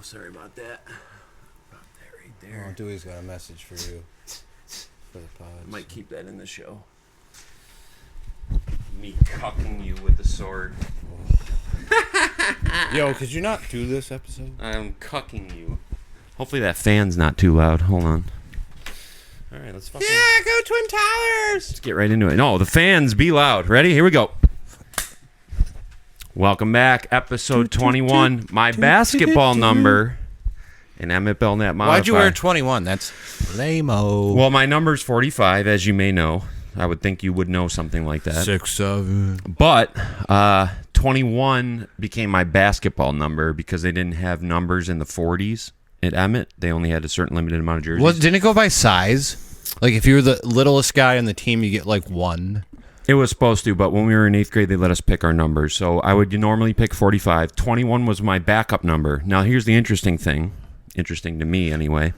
sorry about that. About that right there. Oh, Dewey's got a message for you. For the pod. Might keep that in the show. Me cucking you with the sword. Yo, could you not do this episode? I'm cucking you. Hopefully that fan's not too loud. Hold on. All right, let's fucking... Yeah, go Twin Towers! Let's get right into it. No, the fans, be loud. Ready? Here we go. Welcome back. Episode 21. My basketball number. An Emmett Belknap modifier. Why'd you wear 21? That's lame-o. Well, my number's 45, as you may know. I would think you would know something like that. 6'7". But 21 became my basketball number because they didn't have numbers in the 40s at Emmett. They only had a certain limited amount of jerseys. Well, didn't it go by size? Like, if you were the littlest guy on the team, you get, like, 1. It was supposed to, but when we were in 8th grade, they let us pick our numbers. So I would normally pick 45. 21 was my backup number. Now, here's the interesting thing. Interesting to me, anyway.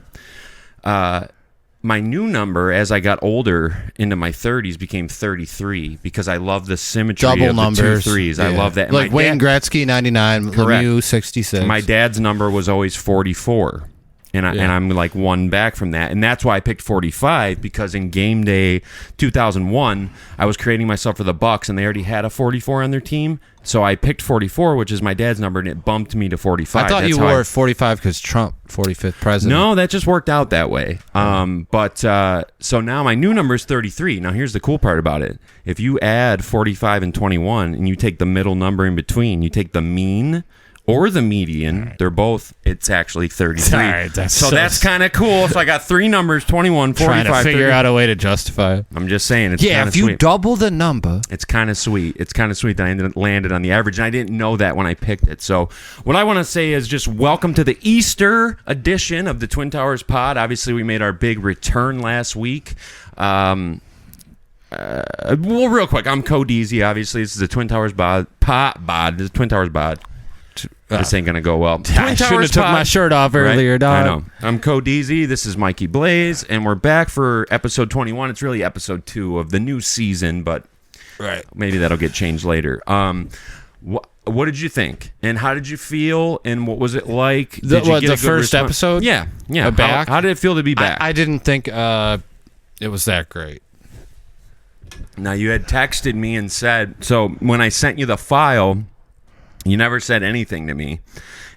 My new number, as I got older into my 30s, became 33 because I love the symmetry Double of numbers. the 2 threes. Yeah. I love that. And like Wayne Gretzky, 99. Correct. Lemieux, 66. My dad's number was always 44. And I'm like one back from that. And that's why I picked 45, because in game day 2001, I was creating myself for the Bucks, and they already had a 44 on their team. So I picked 44, which is my dad's number, and it bumped me to 45. I thought you wore 45 because Trump, 45th president. No, that just worked out that way. So now my new number is 33. Now here's the cool part about it. If you add 45 and 21, and you take the middle number in between, you take the mean or the median, they're both, it's actually 33. All right, that's kind of cool. So I got 3 numbers, 21, 45, trying to figure 30. out a way to justify it. I'm just saying, it's Yeah, kind of if you sweet. double the number. It's kind of sweet. It's kind of sweet that I landed on the average, and I didn't know that when I picked it. So what I want to say is just welcome to the Easter edition of the Twin Towers pod. Obviously, we made our big return last week. Well, real quick, I'm Code Easy. Obviously, this is the Twin Towers bod. This is Twin Towers bod. This ain't gonna go well. I shouldn't have took my shirt off earlier, right? dog. I know. I'm Code Easy. This is Mikey Blaze, and we're back for episode 21. It's really episode 2 of the new season, but maybe that'll get changed later. What did you think, and how did you feel, and what was it like? Did you get the first episode? Yeah. Back? How did it feel to be back? I didn't think it was that great. Now, you had texted me and said, so when I sent you the file, you never said anything to me.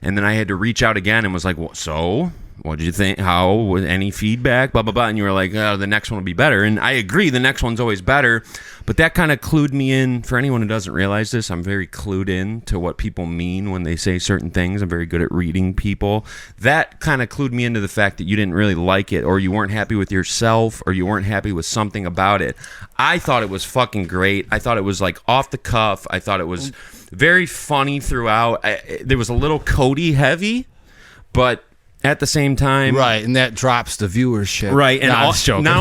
And then I had to reach out again and was like, so what did you think? How was any feedback? Blah, blah, blah. And you were like, oh, the next one will be better. And I agree, the next one's always better. But that kind of clued me in. For anyone who doesn't realize this, I'm very clued in to what people mean when they say certain things. I'm very good at reading people. That kind of clued me into the fact that you didn't really like it, or you weren't happy with yourself, or you weren't happy with something about it. I thought it was fucking great. I thought it was like off the cuff. I thought it was very funny throughout. There was a little Cody heavy, but at the same time, right, and that drops the viewership. Right, and not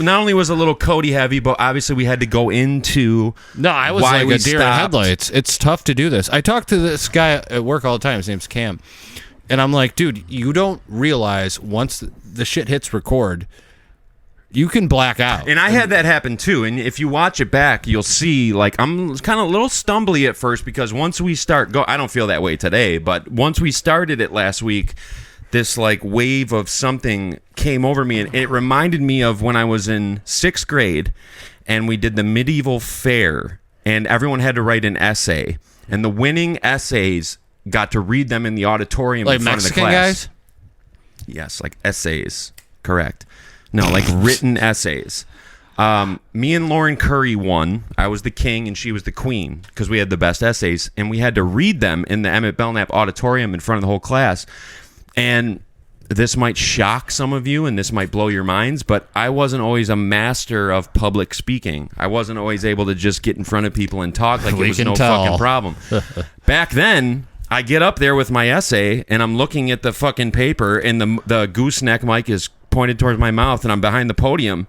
only was a little Cody heavy, but obviously we had to go into I was why like we a deer in stopped. headlights. It's tough to do this. I talk to this guy at work all the time. His name's Cam, and I'm like, dude, you don't realize once the shit hits record, you can black out. And I had that happen too. And if you watch it back, you'll see, like, I'm kind of a little stumbly at first because once we start I don't feel that way today, but once we started it last week, this like wave of something came over me, and it reminded me of when I was in 6th grade and we did the medieval fair, and everyone had to write an essay, and the winning essays got to read them in the auditorium like in front Mexican of the class. Guys? Yes, like essays. Correct. No, like written essays. Me and Lauren Curry won. I was the king and she was the queen because we had the best essays, and we had to read them in the Emmett Belknap auditorium in front of the whole class. And this might shock some of you and this might blow your minds, but I wasn't always a master of public speaking. I wasn't always able to just get in front of people and talk like it was no fucking problem. Back then, I get up there with my essay and I'm looking at the fucking paper, and the gooseneck mic is pointed towards my mouth, and I'm behind the podium,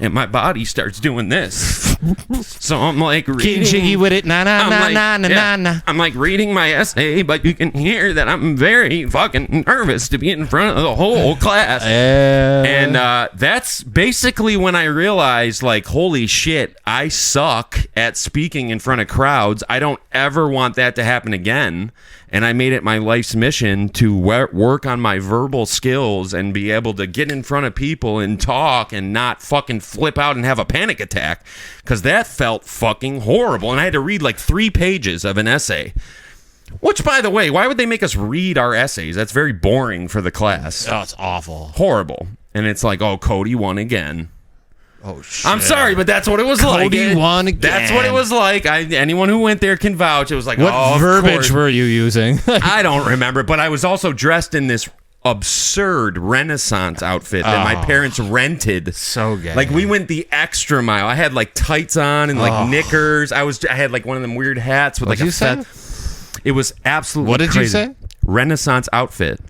and my body starts doing this. So I'm like reading, getting jiggy with it. I'm like reading my essay, but you can hear that I'm very fucking nervous to be in front of the whole class. And that's basically when I realized, like, holy shit, I suck at speaking in front of crowds. I don't ever want that to happen again. And I made it my life's mission to work on my verbal skills and be able to get in front of people and talk and not fucking flip out and have a panic attack, because that felt fucking horrible. And I had to read like 3 pages of an essay. Which, by the way, why would they make us read our essays? That's very boring for the class. Oh, it's awful. Horrible. And it's like, oh, Cody won again. Oh, shit. I'm sorry, but that's what it was like. Cody won again. That's what it was like. Anyone who went there can vouch. It was like, What oh, verbiage were you using? I don't remember, but I was also dressed in this absurd Renaissance outfit that my parents rented. So gay. Like, we went the extra mile. I had like tights on and like knickers. I had like one of them weird hats with like a say? It was absolutely What did crazy. you say? Renaissance outfit.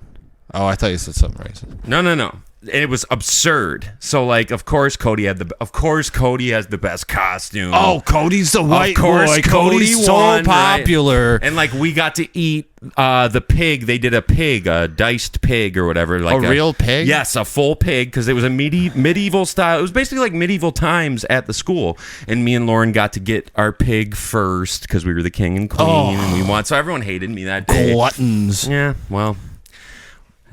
Oh, I thought you said something racist. No. It was absurd. So, like, of course, Cody has the best costume. Oh, Cody's the white course, boy. Cody Cody's so won, right? popular. And like, we got to eat the pig. They did a diced pig or whatever. Like A real pig? Yes, a full pig, because it was a medieval style. It was basically like medieval times at the school. And me and Lauren got to get our pig first because we were the king and queen, and we won. So everyone hated me that day. Gluttons. Yeah, well,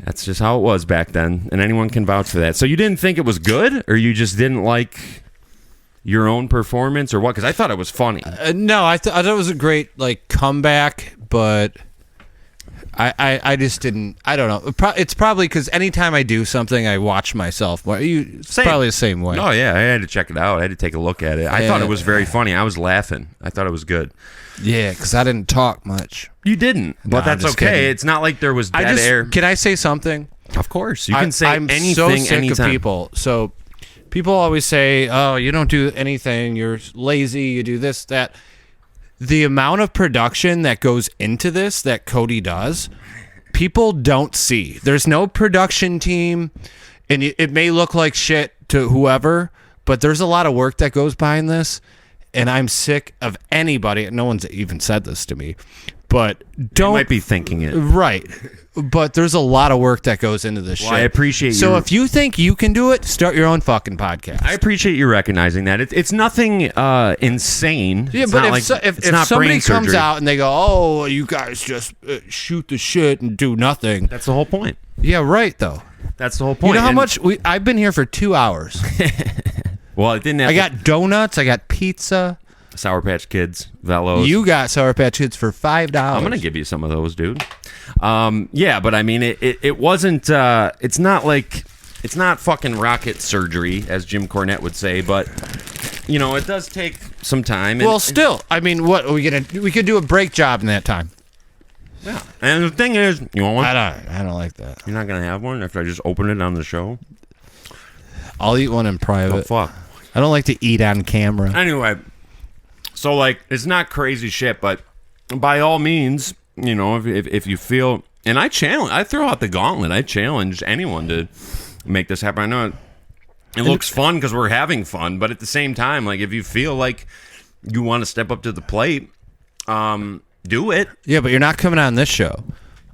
that's just how it was back then, and anyone can vouch for that. So you didn't think it was good, or you just didn't like your own performance, or what? Because I thought it was funny. No, I thought it was a great like comeback, but I just didn't. I don't know. It's probably because anytime I do something, I watch myself. It's probably the same way. Oh yeah, I had to check it out. I had to take a look at it. I thought it was very funny. I was laughing. I thought it was good. Yeah, because I didn't talk much. You didn't, but No, that's I'm just okay. kidding. It's not like there was dead air. Can I say something? Of course, you can say I'm anything so sick anytime. of people. So people always say, "Oh, you don't do anything. You're lazy. You do this, that." The amount of production that goes into this that Cody does, people don't see. There's no production team, and it may look like shit to whoever, but there's a lot of work that goes behind this. And I'm sick of anybody. No one's even said this to me, but don't. You might be thinking it. Right. But there's a lot of work that goes into this shit. I appreciate So your- if you think you can do it, start your own fucking podcast. I appreciate you recognizing that. It's nothing insane. Yeah, It's but not if not somebody brain comes surgery. out and they go, "Oh, you guys just shoot the shit and do nothing," That's the whole point. yeah, right. Though, That's the whole point. you know how And- much I've been here for 2 hours. Well, it didn't have I got donuts. I got pizza. Sour Patch Kids, Velos. You got Sour Patch Kids for $5. I'm gonna give you some of those, dude. Yeah, but I mean, it wasn't. It's not like it's not fucking rocket surgery, as Jim Cornette would say. But you know, it does take some time. Well, still, I mean, what are we gonna? We could do a break job in that time. yeah. And the thing is, you want one? I don't like that. You're not gonna have one after I just open it on the show. I'll eat one in Oh private. fuck. I don't like to eat on camera. Anyway, so like it's not crazy shit, but by all means, you know, if you feel, and I throw out the gauntlet. I challenge anyone to make this happen. I know it looks fun because we're having fun, but at the same time, like if you feel like you want to step up to the plate, do it. Yeah, but you're not coming on this show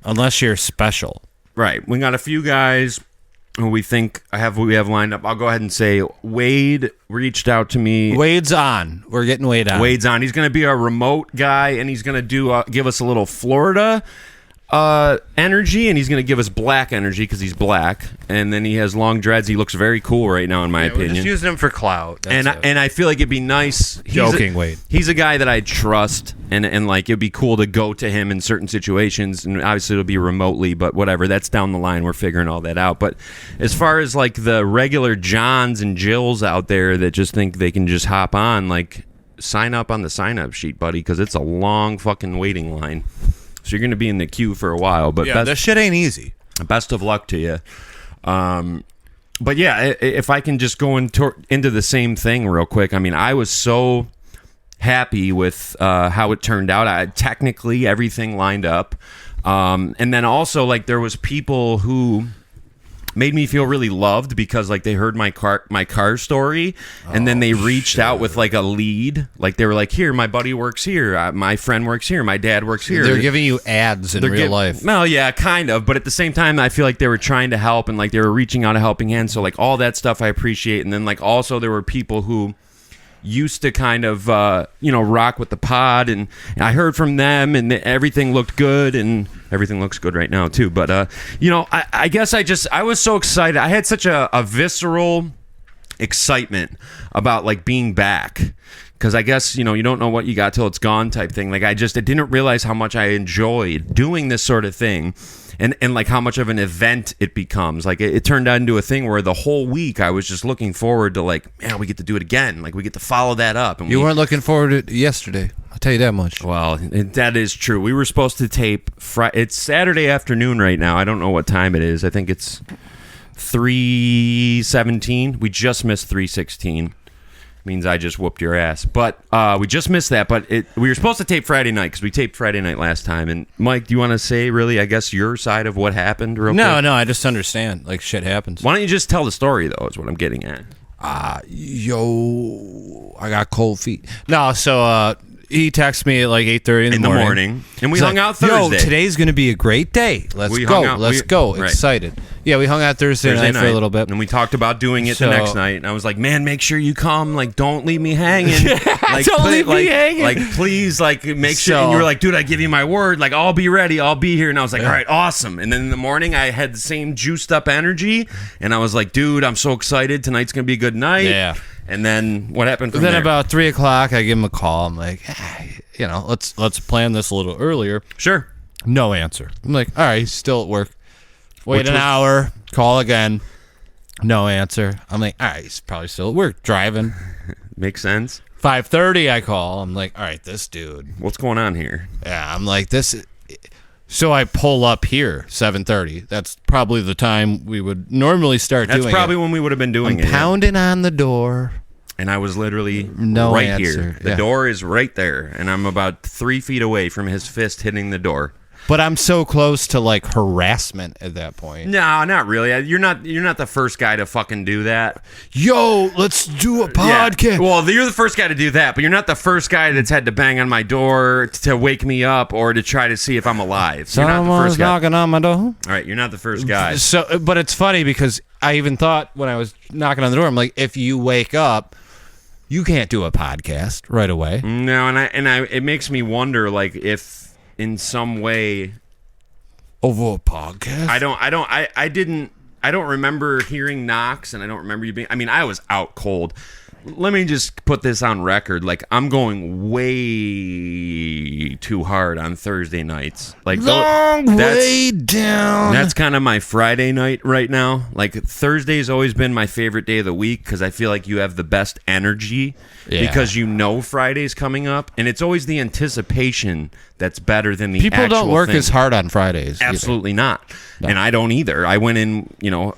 unless you're special. Right. We got a few guys who we think we have lined up. I'll go ahead and say Wade reached out to me. Wade's on. We're getting Wade on. Wade's on. He's going to be our remote guy, and he's going to give us a little Florida energy, and he's going to give us black energy because he's black, and then he has long dreads. He looks very cool right now, in my We're opinion. just using him for clout. That's it. And I feel like it'd be nice. Joking, Wade. He's a guy that I trust, and like it'd be cool to go to him in certain situations, and obviously it'll be remotely, but whatever. That's down the line. We're figuring all that out. But as far as like the regular Johns and Jills out there that just think they can just hop on, like sign up on the sign up sheet, buddy, because it's a long fucking waiting line. So you're going to be in the queue for a while. But yeah, this shit ain't easy. best of luck to you. But yeah, if I can just go into the same thing real quick. I mean, I was so happy with how it turned out. Technically, everything lined up. And then also, like, there was people who made me feel really loved because like they heard my car story, and then they reached out with like a lead. Like they were like, here, my buddy works here, my friend works here, my dad works here. They're giving you ads in real life. Well, yeah, kind of, but at the same time I feel like they were trying to help, and like they were reaching out a helping hand. So like all that stuff I appreciate. And then like also there were people who used to kind of rock with the pod, and I heard from them, and everything looked good, and everything looks good right now too. But I guess I was so excited. I had such a visceral excitement about like being back, because I guess you don't know what you got till it's gone type thing. Like I didn't realize how much I enjoyed doing this sort of thing. And like how much of an event it becomes. Like it turned out into a thing where the whole week I was just looking forward to like, man, we get to do it again. Like we get to follow that up. And you weren't looking forward to it yesterday. I'll tell you that much. Well, that is true. We were supposed to tape. It's Saturday afternoon right now. I don't know what time it is. I think it's 3:17. We just missed 3:16. Means I just whooped your ass. But we just missed that. But we were supposed to tape Friday night because we taped Friday night last time. And Mike, do you want to say really, I guess, your side of what happened real quick? No, I just understand. Like shit happens. Why don't you just tell the story though? Is what I'm getting at. I got cold feet. No, so he texted me at like 8:30 in the morning. And we hung out Thursday. Yo, today's going to be a great day. Let's go. Right. Excited. Yeah, we hung out Thursday night for a little bit. And we talked about doing it the next night. And I was like, man, make sure you come. Like, don't leave me hanging. Like, don't leave me hanging. Like, please, like, make sure. And you were like, dude, I give you my word. Like, I'll be ready. I'll be here. And I was like, all right, awesome. And then in the morning, I had the same juiced up energy. And I was like, dude, I'm so excited. Tonight's going to be a good night. Yeah. And then what happened from there? Then about 3 o'clock, I give him a call. I'm like, hey, let's plan this a little earlier. Sure. No answer. I'm like, all right, he's still at work. Wait an hour. Call again. No answer. I'm like, all right, he's probably still at work. Driving. Makes sense. 5:30, I call. I'm like, all right, this dude. What's going on here? Yeah, I'm like, this. So I pull up here, 7:30. That's probably the time we would normally start doing it. That's probably when we would have been doing it. Pounding on the door. And I was literally right answer. Here. The door is right there, and I'm about 3 feet away from his fist hitting the door. But I'm so close to like harassment at that point. No, not really. You're not the first guy to fucking do that. Yo, let's do a podcast. Yeah. Well, you're the first guy to do that, but you're not the first guy that's had to bang on my door to wake me up or to try to see if I'm alive. Someone's knocking on my door. All right, you're not the first guy. So, but it's funny because I even thought when I was knocking on the door, I'm like, if you wake up, you can't do a podcast right away. No, and I it makes me wonder, like, if in some way over a podcast. I don't remember hearing knocks, and I don't remember you being. I mean, I was out cold. Let me just put this on record. Like, I'm going way too hard on Thursday nights. Like, way down. That's kind of my Friday night right now. Like, Thursday's always been my favorite day of the week because I feel like you have the best energy because you know Friday's coming up, and it's always the anticipation that's better than the people actual don't work thing. As hard on Fridays. Absolutely not. No. And I don't either. I went in,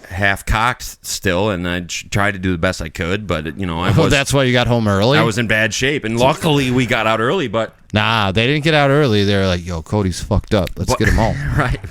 half cocked still, and I tried to do the best I could, but that's why you got home early. I was in bad shape, and luckily we got out early. But nah, they didn't get out early. They were like, "Yo, Cody's fucked up. Let's get him home."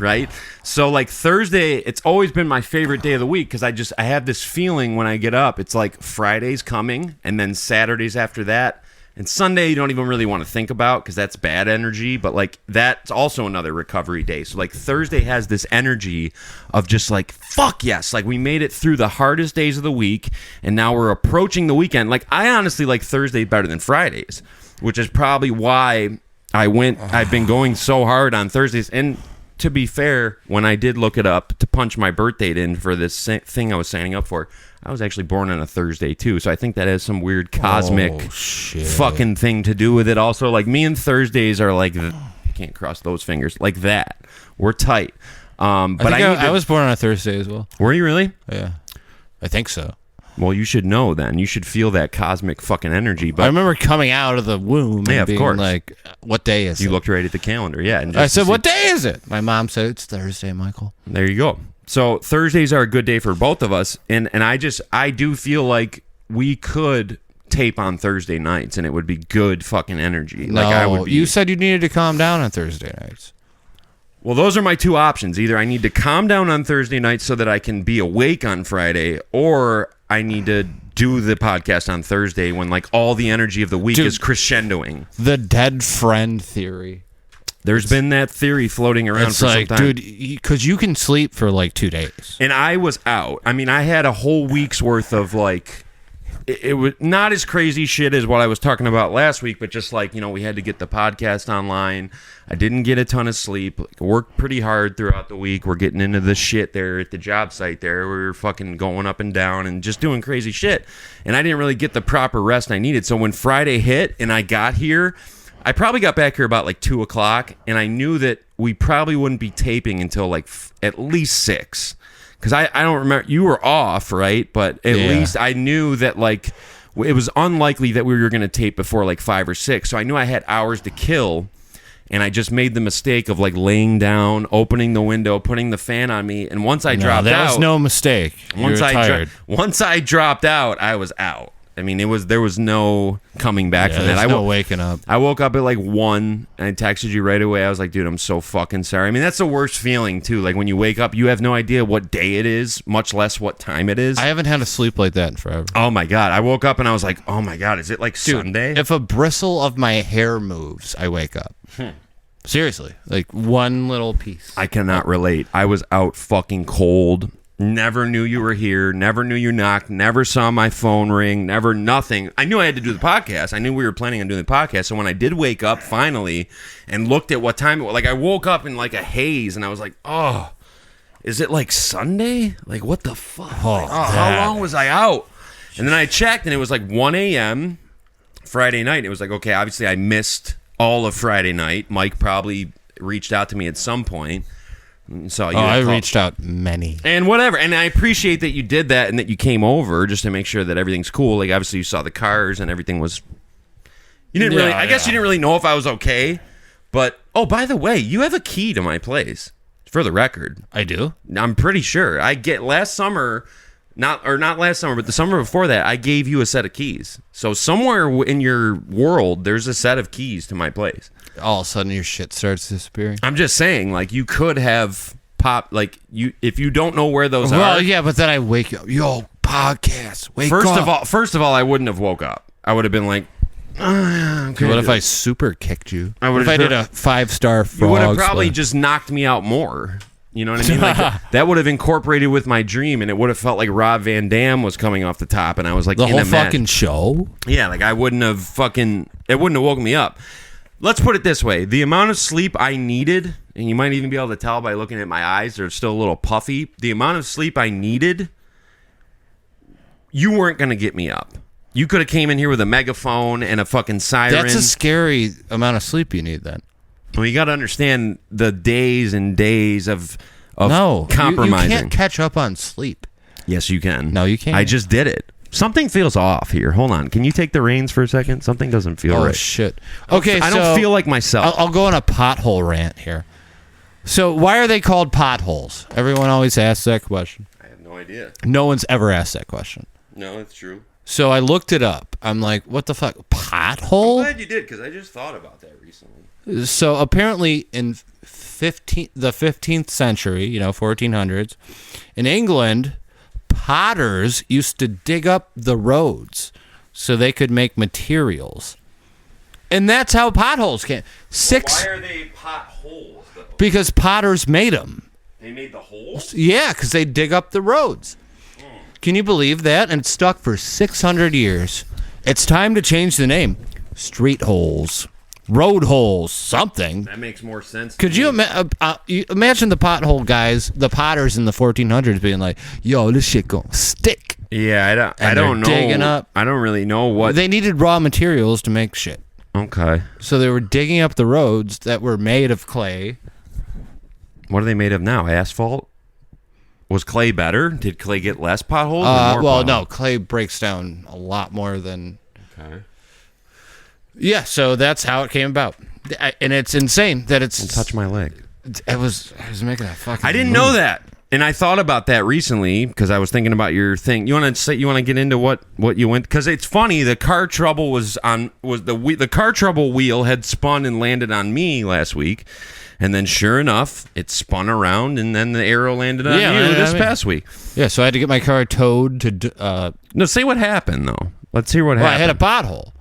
Right. So like Thursday, it's always been my favorite day of the week because I have this feeling when I get up. It's like Friday's coming, and then Saturdays after that. And Sunday, you don't even really want to think about because that's bad energy. But, like, that's also another recovery day. So, like, Thursday has this energy of just, like, fuck yes. Like, we made it through the hardest days of the week, and now we're approaching the weekend. Like, I honestly like Thursday better than Fridays, which is probably why I've been going so hard on Thursdays. And to be fair, when I did look it up to punch my birth date in for this thing I was signing up for, I was actually born on a Thursday too, so I think that has some weird cosmic fucking thing to do with it. Also, like me and Thursdays are like, can't cross those fingers like that. We're tight. But I was born on a Thursday as well. Were you really? Yeah, I think so. Well, you should know then. You should feel that cosmic fucking energy. But I remember coming out of the womb and being course. Like, what day is it? You looked right at the calendar, yeah. And I said, what day is it? My mom said, it's Thursday, Michael. There you go. So Thursdays are a good day for both of us. And I do feel like we could tape on Thursday nights and it would be good fucking energy. No, like I would be. You said you needed to calm down on Thursday nights. Well, those are my two options. Either I need to calm down on Thursday night so that I can be awake on Friday, or I need to do the podcast on Thursday when like all the energy of the week is crescendoing. The dead friend theory. There's been that theory floating around for some time. Dude, because you can sleep for like 2 days. And I was out. I mean, I had a whole week's worth of like it was not as crazy shit as what I was talking about last week, but just like, we had to get the podcast online. I didn't get a ton of sleep. Worked pretty hard throughout the week. We're getting into the shit there at the job site there. We were fucking going up and down and just doing crazy shit. And I didn't really get the proper rest I needed. So when Friday hit and I got here, I probably got back here about like 2 o'clock, and I knew that we probably wouldn't be taping until like at least 6. Because I don't remember, you were off, right? But at least I knew that like it was unlikely that we were going to tape before like 5 or 6. So I knew I had hours to kill, and I just made the mistake of like laying down, opening the window, putting the fan on me, and once I dropped out, that was no mistake. Once I dropped out, I was out. I mean, there was no coming back from that. There's no waking up. I woke up at like 1 and I texted you right away. I was like, dude, I'm so fucking sorry. I mean, that's the worst feeling too. Like when you wake up, you have no idea what day it is, much less what time it is. I haven't had a sleep like that in forever. Oh my God. I woke up and I was like, oh my God, is it like Sunday? If a bristle of my hair moves, I wake up. Seriously. Like one little piece. I cannot relate. I was out fucking cold. Never knew you were here. Never knew you knocked. Never saw my phone ring. Never nothing. I knew I had to do the podcast. I knew we were planning on doing the podcast. So when I did wake up finally and looked at what time it was, like I woke up in like a haze and I was like, oh, is it like Sunday? Like what the fuck? How long was I out? And then I checked and it was like 1 a.m. Friday night. It was like, okay, obviously I missed all of Friday night. Mike probably reached out to me at some point. So I reached out many. And whatever. And I appreciate that you did that and that you came over just to make sure that everything's cool. Like, obviously, you saw the cars and everything was... You didn't really... I guess you didn't really know if I was okay. But, oh, by the way, you have a key to my place. For the record. I do? I'm pretty sure. Last summer... Not last summer, but the summer before that, I gave you a set of keys. So somewhere in your world, there's a set of keys to my place. All of a sudden, your shit starts disappearing. I'm just saying, like, you could have popped, like, if you don't know where those are. Well, yeah, but then I wake up. Yo, podcast, wake up. First of all, I wouldn't have woke up. I would have been like, okay, what if I super kicked you? What if I did a 5-star frog? You would have probably just knocked me out more. You know what I mean? Like that would have incorporated with my dream, and it would have felt like Rob Van Dam was coming off the top, and I was like, the whole fucking show? Yeah, like I wouldn't have it wouldn't have woken me up. Let's put it this way. The amount of sleep I needed, and you might even be able to tell by looking at my eyes, they're still a little puffy. The amount of sleep I needed, you weren't going to get me up. You could have came in here with a megaphone and a fucking siren. That's a scary amount of sleep you need then. Well, you got to understand the days and days of compromising. You can't catch up on sleep. Yes, you can. No, you can't. I just did it. Something feels off here. Hold on. Can you take the reins for a second? Something doesn't feel right. Oh, shit. Okay, I don't feel like myself. I'll go on a pothole rant here. So why are they called potholes? Everyone always asks that question. I have no idea. No one's ever asked that question. No, it's true. So I looked it up. I'm like, what the fuck? Pothole? I'm glad you did, because I just thought about that recently. So apparently in the 15th century, 1400s, in England, potters used to dig up the roads so they could make materials. And that's how potholes came. Why are they potholes, though? Because potters made them. They made the holes? Yeah, because they dig up the roads. Can you believe that? And it stuck for 600 years. It's time to change the name. Street holes. Road holes, something. That makes more sense. Could you imagine the pothole guys, the potters in the 1400s being like, yo, this shit gonna stick. Yeah, I don't know. Digging up. I don't really know what. They needed raw materials to make shit. Okay. So they were digging up the roads that were made of clay. What are they made of now? Asphalt? Was clay better? Did clay get less potholes? Or more potholes? No. Clay breaks down a lot more than... Okay. Yeah, so that's how it came about. And it's insane that it's... Don't touch my leg. I was making that fucking I didn't move. know that. And I thought about that recently because I was thinking about your thing. You want to get into what you went, because it's funny, the car trouble the car trouble wheel had spun and landed on me last week. And then sure enough, it spun around and then the arrow landed on you this past week. Yeah, so I had to get my car towed to No, say what happened though. Let's hear what happened. I had a pothole.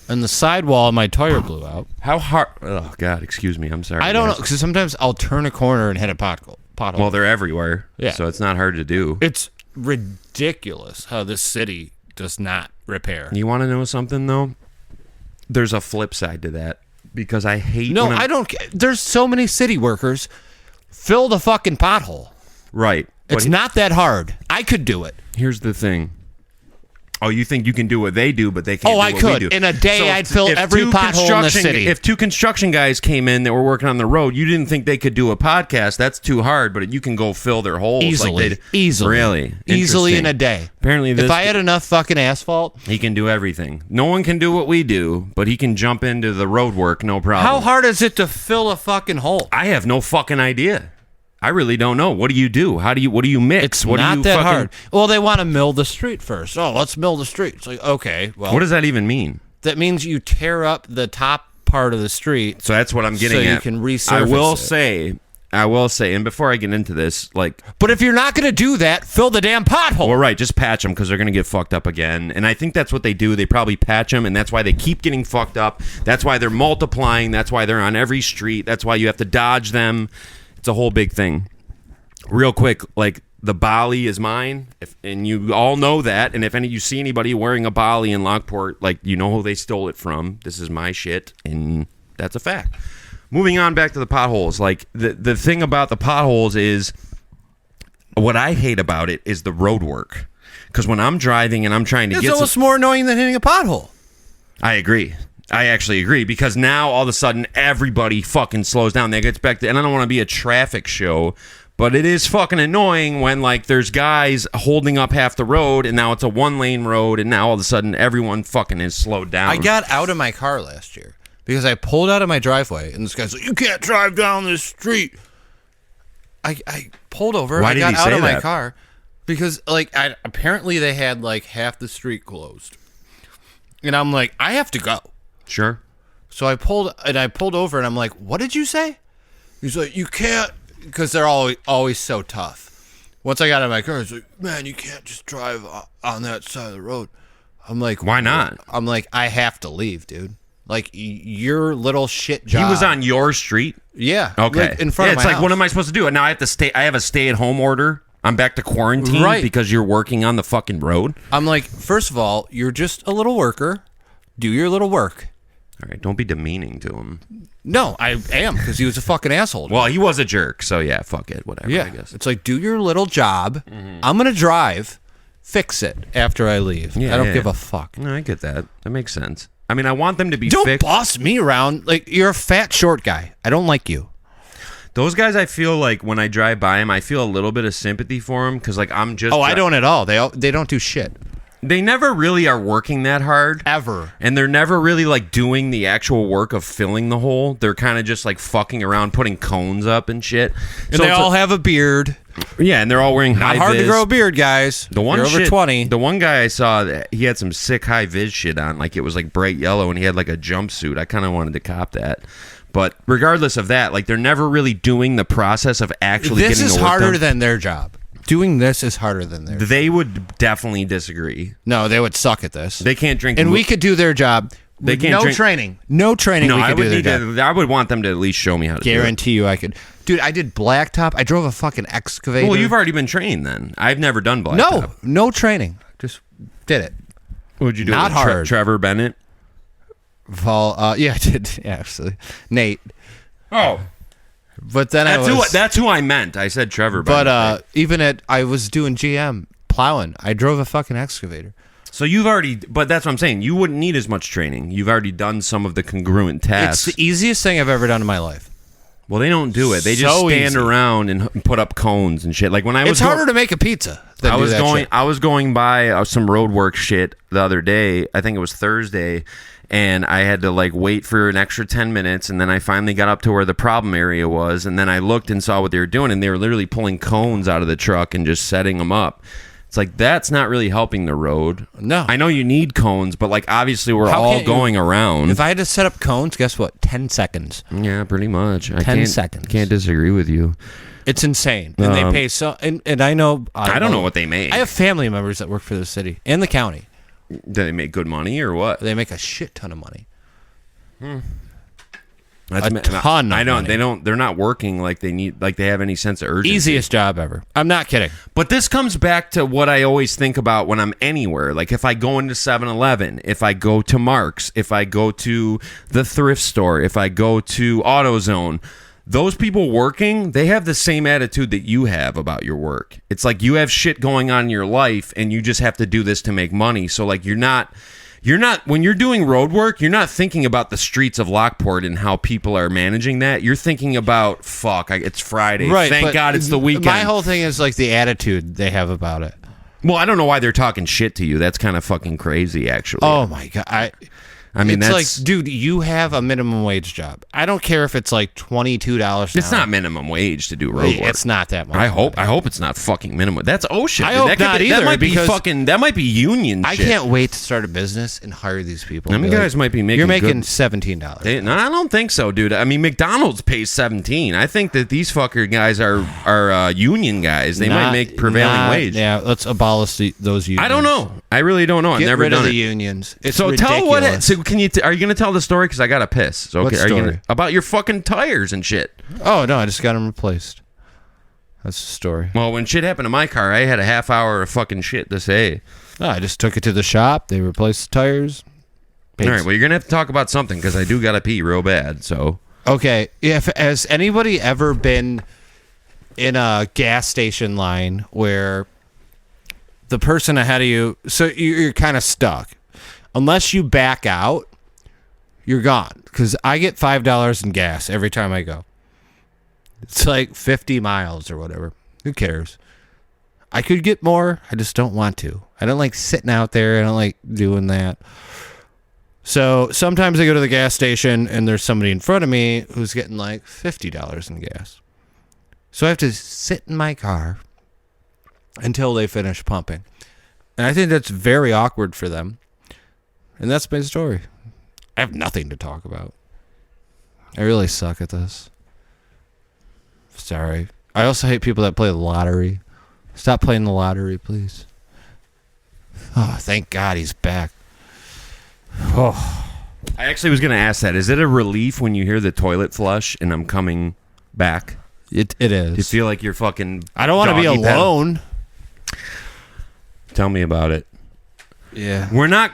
And the sidewall of my tire blew out. How hard? Oh, God, excuse me. I'm sorry. I don't know, because sometimes I'll turn a corner and hit a pothole. Well, they're everywhere. Yeah. So it's not hard to do. It's ridiculous how this city does not repair. You want to know something though? There's a flip side to that because I hate. No, I don't. There's so many city workers. Fill the fucking pothole. Right. It's not that hard. I could do it. Here's the thing. Oh, you think you can do what they do, but they can't do I what could. we do. In a day, I'd fill if every two pothole in the city. If two construction guys came in that were working on the road, you didn't think they could do a podcast. That's too hard, but you can go fill their holes. Easily. Really? Easily in Interesting. a day. Apparently, If I had enough fucking asphalt. he can do everything. No one can do what we do, but he can jump into the road work, no problem. How hard is it to fill a fucking hole? I have no fucking idea. I really don't know. What do you do? What do you mix? It's what not do you that fucking, hard. Well, they want to mill the street first. Oh, let's mill the street. It's like, okay, well. What does that even mean? That means you tear up the top part of the street. So that's what I'm getting so at. you can resurface I will say, and before I get into this, like, But if you're not going to do that, fill the damn pothole. well, right, just patch them because they're going to get fucked up again. And I think that's what they do. They probably patch them, and that's why they keep getting fucked up. That's why they're multiplying. That's why they're on every street. That's why you have to dodge them. It's a whole big thing. Real quick, like, the Bali is mine, and you all know that. And if you see anybody wearing a Bali in Lockport, like, you know who they stole it from. This is my shit, and that's a fact. Moving on back to the potholes, like, the thing about the potholes is, what I hate about it is the road work. Because when I'm driving and I'm trying to It's get almost more annoying than hitting a pothole. I agree. I actually agree, because now all of a sudden everybody fucking slows down. They get back to, and I don't want to be a traffic show, but it is fucking annoying when, like, there's guys holding up half the road, and now it's a 1-lane road, and now all of a sudden everyone fucking is slowed down. I got out of my car last year because I pulled out of my driveway, and this guy's like, "You can't drive down this street." I pulled over. Why I did got he out say of my that? car because, like, apparently they had, like, half the street closed, and I'm like, I have to go. Sure. So I pulled over, and I'm like, "What did you say?" He's like, "You can't," because they're always so tough. Once I got out of my car, he's like, "Man, you can't just drive on that side of the road." I'm like, Why not? I'm like, I have to leave, dude. Like, your little shit job. He was on your street? Yeah. Okay. Like, in front of my it's like, house. what am I supposed to do? And now I have to stay. I have a stay-at-home order. I'm back to quarantine Right. because you're working on the fucking road. I'm like, first of all, you're just a little worker. Do your little work. All right, don't be demeaning to him. No, I am, because he was a fucking asshole. Well, he was a jerk, so yeah, fuck it, whatever. yeah. I guess. It's like, do your little job. Mm-hmm. I'm gonna drive. Fix it after I leave. Yeah, I don't yeah. give a fuck. No, I get that. That makes sense. I mean, I want them to be Don't fixed. boss me around. Like, you're a fat, short guy. I don't like you. Those guys, I feel like when I drive by them, I feel a little bit of sympathy for them because, like, I'm just. Oh, I don't at all. They don't do shit. They never really are working that hard. Ever. And they're never really, like, doing the actual work of filling the hole. They're kind of just, like, fucking around, putting cones up and shit. And they all have a beard. Yeah, and they're all wearing high Not hard vis. to grow a beard, guys. The one You're over shit- 20. The one guy I saw, he had some sick high vis shit on. Like, it was, like, bright yellow, and he had, like, a jumpsuit. I kind of wanted to cop that. But regardless of that, like, they're never really doing the process of actually This getting is the work harder done. than their job. Doing this is harder than their job. They would definitely disagree. No, they would suck at this. They can't drink. And the we could do their job. They can't no drink- training. No training. No, we I could would do their need job. to. I would want them to at least show me how to do it. Guarantee you I could. Dude, I did blacktop. I drove a fucking excavator. Well, you've already been trained then. I've never done blacktop. No training. Just did it. What'd you do? Not with hard. Trevor Bennett. Yeah, I did. Yeah, absolutely. Nate. Oh, But then that's who I meant. I said Trevor Bennett. But even I was doing GM plowing. I drove a fucking excavator. So you've already, but that's what I'm saying. You wouldn't need as much training. You've already done some of the congruent tasks. It's the easiest thing I've ever done in my life. Well, they don't do it. They just So stand easy. around and put up cones and shit. Like when I was It's harder to make a pizza than I do was that going. shit. I was going by some road work shit the other day. I think it was Thursday, and I had to like wait for an extra 10 minutes, and then I finally got up to where the problem area was, and then I looked and saw what they were doing, and they were literally pulling cones out of the truck and just setting them up. It's like that's not really helping the road. No. I know you need cones, but like obviously we're How all can't you- going around. If I had to set up cones, guess what? 10 seconds. Yeah, pretty much. 10 seconds. Can't disagree with you. It's insane. And they pay so. And I know. I don't know what they make. I have family members that work for the city and the county. Do they make good money or what? They make a shit ton of money. ton of I don't. money. They're not working like they have any sense of urgency. Easiest job ever. I'm not kidding. But this comes back to what I always think about when I'm anywhere. Like if I go into 7-Eleven, if I go to Mark's, if I go to the thrift store, if I go to AutoZone, those people working, they have the same attitude that you have about your work. It's like you have shit going on in your life and you just have to do this to make money. So like you're not when you're doing road work, you're not thinking about the streets of Lockport and how people are managing that. You're thinking about it's Friday. Right. Thank God it's the weekend. My whole thing is like the attitude they have about it. Well, I don't know why they're talking shit to you. That's kind of fucking crazy, actually. Oh my God. I mean, it's that's like, dude, you have a minimum wage job. I don't care if it's like $22 it's not minimum wage to do road work. It's not that much. I hope it's not fucking minimum. That's shit. I hope that could not be, either, That might be because fucking. That might be union. I shit. can't wait to start a business and hire these people. I mean, guys might be making. You're making good, $17. No, I don't think so, dude. I mean, McDonald's pays 17. I think that these fucker guys are union guys. They might make prevailing wage. Yeah, let's abolish those unions. I don't know. I really don't know. I've Get never rid done of it. the unions. It's so ridiculous. tell what. So can you? Are you going to tell the story? Because I got to piss. So, okay, What are you story? about your fucking tires and shit? Oh no, I just got them replaced. That's the story. Well, when shit happened to my car, I had a half hour of fucking shit to say. No, I just took it to the shop. They replaced the tires. All right, well, you're going to have to talk about something because I do got to pee real bad, so. Okay, has anybody ever been in a gas station line where the person ahead of you, so you're kind of stuck. Unless you back out, you're gone. Because I get $5 in gas every time I go. It's like 50 miles or whatever. Who cares? I could get more. I just don't want to. I don't like sitting out there. I don't like doing that. So sometimes I go to the gas station and there's somebody in front of me who's getting like $50 in gas. So I have to sit in my car until they finish pumping. And I think that's very awkward for them. And that's my story. I have nothing to talk about. I really suck at this. Sorry. I also hate people that play the lottery. Stop playing the lottery, please. Oh, thank God he's back. Oh. I actually was going to ask that. Is it a relief when you hear the toilet flush and I'm coming back? It is. You feel like you're fucking. I don't want to be alone. Tell me about it. Yeah. We're not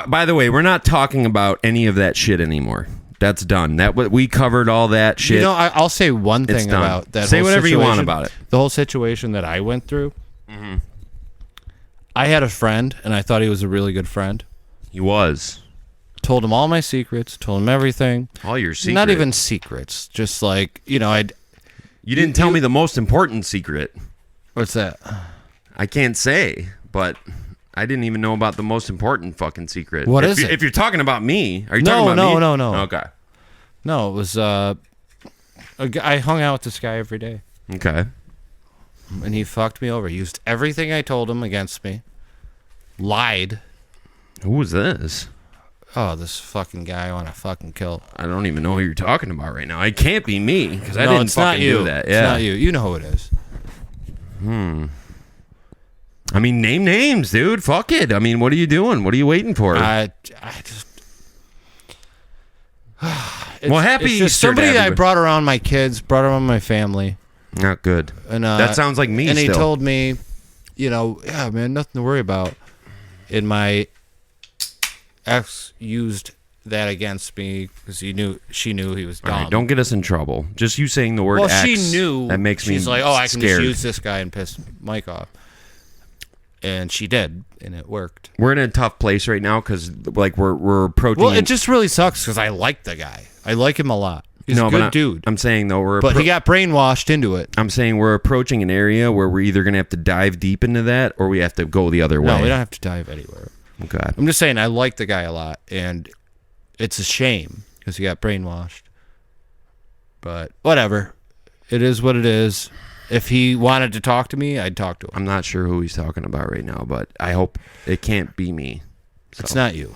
by the way, we're not talking about any of that shit anymore. That's done. We covered all that shit. You know, I'll say one thing about that. Say whole whatever you want situation. about it. The whole situation that I went through. Mm-hmm. I had a friend, and I thought he was a really good friend. He was. Told him all my secrets. Told him everything. All your secrets. Not even secrets. Just like, you know, You didn't tell me the most important secret. What's that? I can't say, but I didn't even know about the most important fucking secret. What is it? If you're talking about me, are you talking about me? No. Okay. No, it was I hung out with this guy every day. Okay. And he fucked me over. He used everything I told him against me. Lied. Who was this? Oh, this fucking guy I want to fucking kill. I don't even know who you're talking about right now. It can't be me because I No, didn't it's not fucking you. do that. It's Yeah. not you. You know who it is. I mean, name names, dude. Fuck it. I mean, what are you doing? What are you waiting for? I just. Well, happy it's just Easter to somebody I everybody. brought around my kids, brought around my family. Not good. And that sounds like me. And still. he told me, you know, yeah, man, nothing to worry about. And my ex used that against me because she knew he was dumb. All right, don't get us in trouble. Just you saying the word well, X, she knew. that makes me She's like, oh, I can scared. just use this guy and piss Mike off. And she did, and it worked. We're in a tough place right now because like we're approaching. Well, it just really sucks because I like the guy. I like him a lot. He's a good dude. I'm saying though But he got brainwashed into it. I'm saying we're approaching an area where we're either gonna have to dive deep into that or we have to go the other way. No, we don't have to dive anywhere. Okay. I'm just saying I like the guy a lot, and it's a shame because he got brainwashed. But whatever. It is what it is. If he wanted to talk to me, I'd talk to him. I'm not sure who he's talking about right now, but I hope it can't be me. So. It's not you.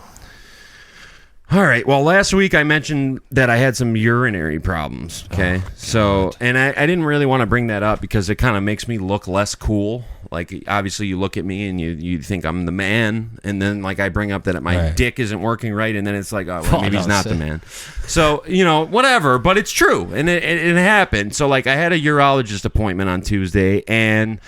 All right. Well, last week I mentioned that I had some urinary problems. Okay. And I didn't really want to bring that up because it kind of makes me look less cool. Like, obviously, you look at me and you think I'm the man. And then, like, I bring up that my dick isn't working right. And then it's like, oh, well, maybe he's not the man. So, whatever. But it's true. And it happened. So, like, I had a urologist appointment on Tuesday. And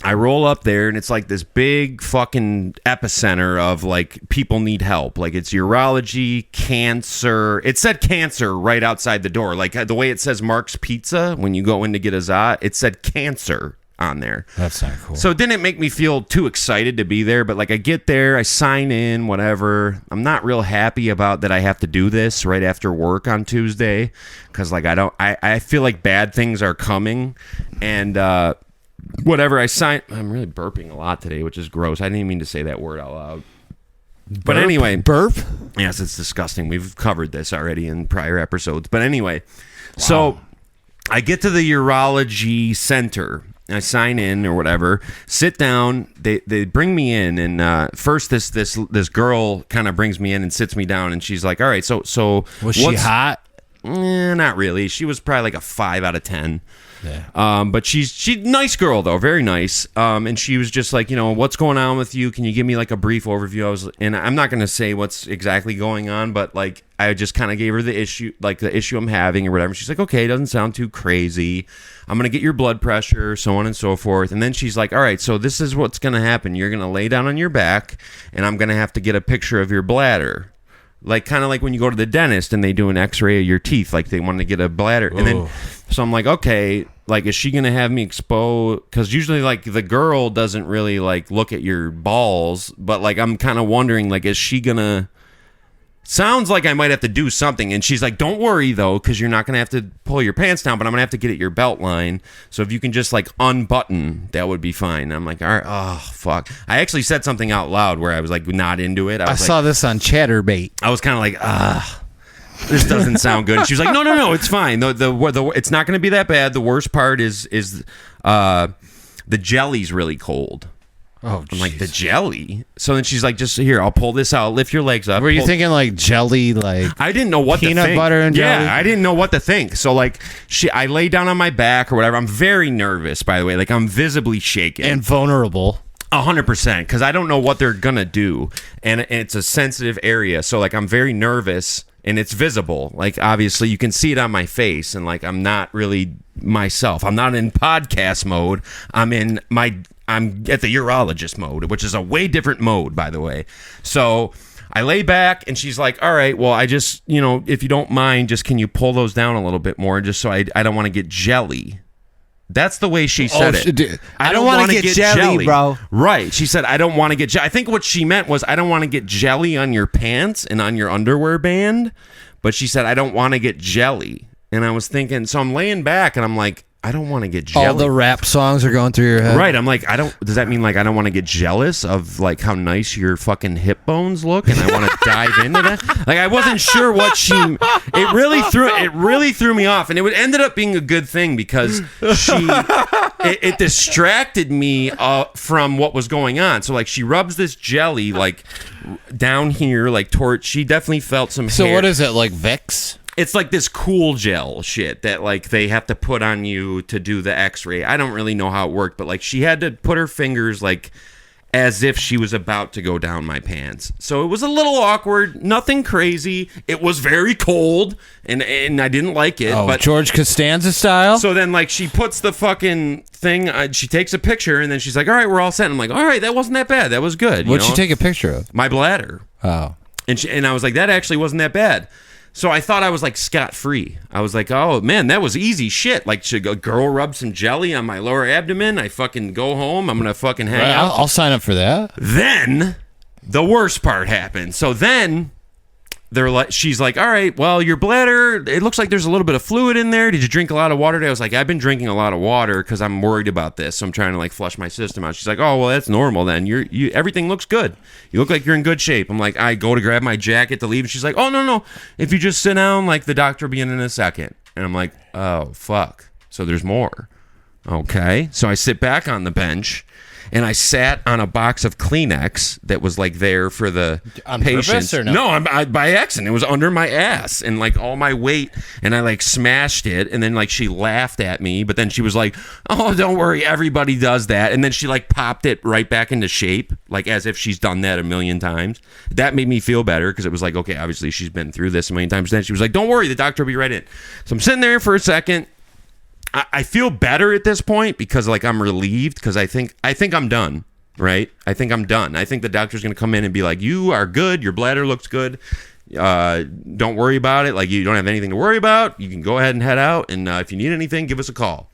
I roll up there, and it's like this big fucking epicenter of, like, people need help. Like, it's urology, cancer. It said cancer right outside the door. Like, the way it says Mark's Pizza when you go in to get a Zot, it said cancer on there. That's not cool. So it didn't make me feel too excited to be there, but, like, I get there, I sign in, whatever. I'm not real happy about that I have to do this right after work on Tuesday because, like, I feel like bad things are coming, and, whatever, I'm really burping a lot today, which is gross. I didn't even mean to say that word out loud. But anyway. Burp? Yes, it's disgusting. We've covered this already in prior episodes. But anyway, So I get to the urology center. I sign in or whatever, sit down. They bring me in, and first this girl kind of brings me in and sits me down, and she's like, all right, so was she hot? Not really. She was probably like a 5 out of 10. Yeah. But she's nice girl though, very nice. And she was just like, what's going on with you? Can you give me like a brief overview? And I'm not gonna say what's exactly going on, but like I just kind of gave her the issue I'm having or whatever. She's like, okay, doesn't sound too crazy. I'm gonna get your blood pressure, so on and so forth. And then she's like, all right, so this is what's gonna happen. You're gonna lay down on your back, and I'm gonna have to get a picture of your bladder. Like, kind of like when you go to the dentist and they do an x-ray of your teeth, like they want to get a bladder. And then, so I'm like, okay, like, is she going to have me expose? Because usually, like, the girl doesn't really, like, look at your balls. But, like, I'm kind of wondering, like, is she going to... Sounds like I might have to do something. And she's like, don't worry, though, because you're not going to have to pull your pants down, but I'm going to have to get at your belt line. So if you can just, like, unbutton, that would be fine. And I'm like, all right, oh, fuck. I actually said something out loud where I was, like, not into it. I saw this on Chatterbait. I was kind of like, this doesn't sound good. And she was like, no, it's fine. It's not going to be that bad. The worst part is the jelly's really cold. Oh, I'm like, the jelly? So then she's like, just here, I'll pull this out. Lift your legs up. Were you thinking like jelly, like I didn't know what to think. Peanut butter and jelly? Yeah, I didn't know what to think. So like, I lay down on my back or whatever. I'm very nervous, by the way. Like, I'm visibly shaken. And vulnerable. 100%, because I don't know what they're going to do. And it's a sensitive area. So like, I'm very nervous. And it's visible. Like, obviously, you can see it on my face. And, like, I'm not really myself. I'm not in podcast mode. I'm at the urologist mode, which is a way different mode, by the way. So I lay back, and she's like, all right, well, I just, if you don't mind, just can you pull those down a little bit more, just so I don't want to get jelly. That's the way she said it. I don't want to get jelly, bro. Right. She said, I don't want to get jelly. I think what she meant was, I don't want to get jelly on your pants and on your underwear band. But she said, I don't want to get jelly. And I was thinking, so I'm laying back and I'm like, I don't want to get jelly. All the rap songs are going through your head. Right. I'm like, does that mean like I don't want to get jealous of like how nice your fucking hip bones look and I want to dive into that? Like, I wasn't sure what it really threw me off, and it ended up being a good thing because it distracted me from what was going on. So like, she rubs this jelly like down here, like she definitely felt some hair. So what is it, like Vicks? It's like this cool gel shit that like they have to put on you to do the x-ray. I don't really know how it worked, but like she had to put her fingers like as if she was about to go down my pants. So it was a little awkward, nothing crazy. It was very cold and I didn't like it. Oh, but George Costanza style? So then like she puts the fucking thing, she takes a picture and then she's like, all right, we're all set. I'm like, all right, that wasn't that bad. That was good. What'd she take a picture of? My bladder. Oh. And I was like, that actually wasn't that bad. So I thought I was like scot-free. I was like, oh man, that was easy shit. Like, should a girl rub some jelly on my lower abdomen? I fucking go home. I'm going to fucking hang out. I'll sign up for that. Then the worst part happened. So then she's like, all right, well, your bladder, it looks like there's a little bit of fluid in there. Did you drink a lot of water today? I was like, I've been drinking a lot of water because I'm worried about this. So I'm trying to like flush my system out. She's like, oh, well, that's normal then. Everything looks good. You look like you're in good shape. I'm like, I go to grab my jacket to leave. And she's like, oh, no. If you just sit down, like the doctor will be in a second. And I'm like, oh, fuck. So there's more. Okay. So I sit back on the bench and I sat on a box of Kleenex that was like there for the On patients. purpose or no? No, by accident. It was under my ass and like all my weight, and I like smashed it. And then like she laughed at me, but then she was like, "Oh, don't worry, everybody does that." And then she like popped it right back into shape, like as if she's done that a million times. That made me feel better because it was like, okay, obviously she's been through this a million times. Then she was like, "Don't worry, the doctor will be right in." So I'm sitting there for a second. I feel better at this point because like I'm relieved because I think I'm done, right? I think I'm done. I think the doctor's gonna come in and be like, "You are good. Your bladder looks good. Don't worry about it. Like you don't have anything to worry about. You can go ahead and head out. And if you need anything, give us a call."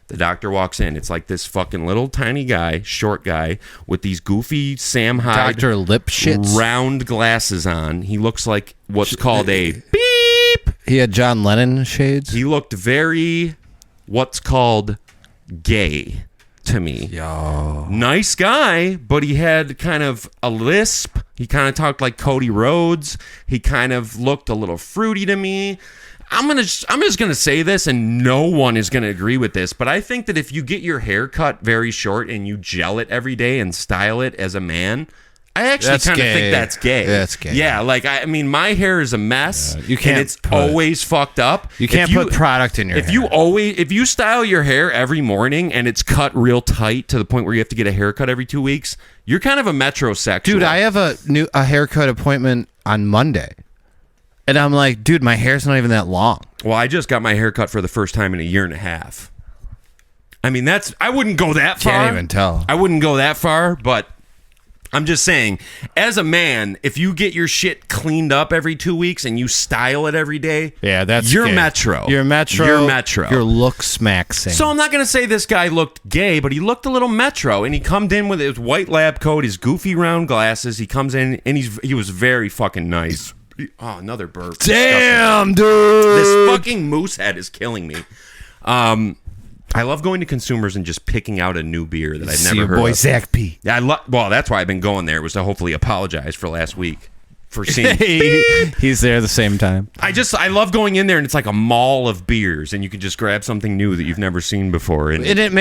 The doctor walks in. It's like this fucking little tiny guy, short guy with these goofy Sam Hyde Dr. Lipschitz. round glasses on. He looks like what's called a beep. He had John Lennon shades. He looked very what's called gay to me. Yo. Nice guy, but he had kind of a lisp. He kind of talked like Cody Rhodes. He kind of looked a little fruity to me. I'm just gonna say this, and no one is gonna agree with this, but I think that if you get your hair cut very short and you gel it every day and style it as a man, I actually kind of think that's gay. That's gay. Yeah, like I mean, my hair is a mess. You can't and it's always fucked up. You can't put product in your hair. If you style your hair every morning and it's cut real tight to the point where you have to get a haircut every 2 weeks, you're kind of a metrosexual. Dude, I have a haircut appointment on Monday. And I'm like, dude, my hair's not even that long. Well, I just got my hair cut for the first time in a year and a half. I mean, I wouldn't go that far. Can't even tell. I wouldn't go that far, but I'm just saying, as a man, if you get your shit cleaned up every 2 weeks and you style it every day, Yeah, that's you're gay. metro. You're metro. You're metro. Your looks maxing. So I'm not going to say this guy looked gay, but he looked a little metro, and he come in with his white lab coat, his goofy round glasses. He comes in, and he was very fucking nice. Oh, another burp. Damn, Disgusting. dude. This fucking moose head is killing me. I love going to Consumers and just picking out a new beer that I've never heard boy of. Zach P. Yeah, well, that's why I've been going there, was to hopefully apologize for last week for seeing. He's there the same time. I love going in there, and it's like a mall of beers, and you can just grab something new that you've never seen before, and And it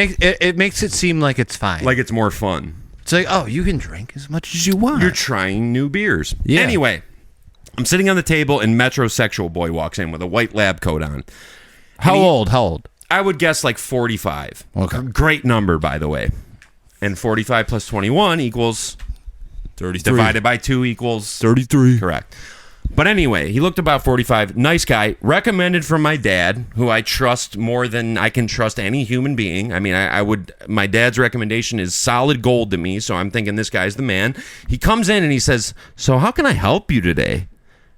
makes it seem like it's fine. like it's more fun. It's like, oh, you can drink as much as you want. You're trying new beers. Yeah. Anyway, I'm sitting on the table, and metrosexual boy walks in with a white lab coat on. How old? I would guess like 45. Okay. Great number, by the way. And 45 plus 21 equals 33. divided by 2 equals 33. correct. But anyway, he looked about 45. Nice guy. Recommended from my dad, who I trust more than I can trust any human being. I mean, I would. My dad's recommendation is solid gold to me, so I'm thinking this guy's the man. He comes in and he says, "So how can I help you today?"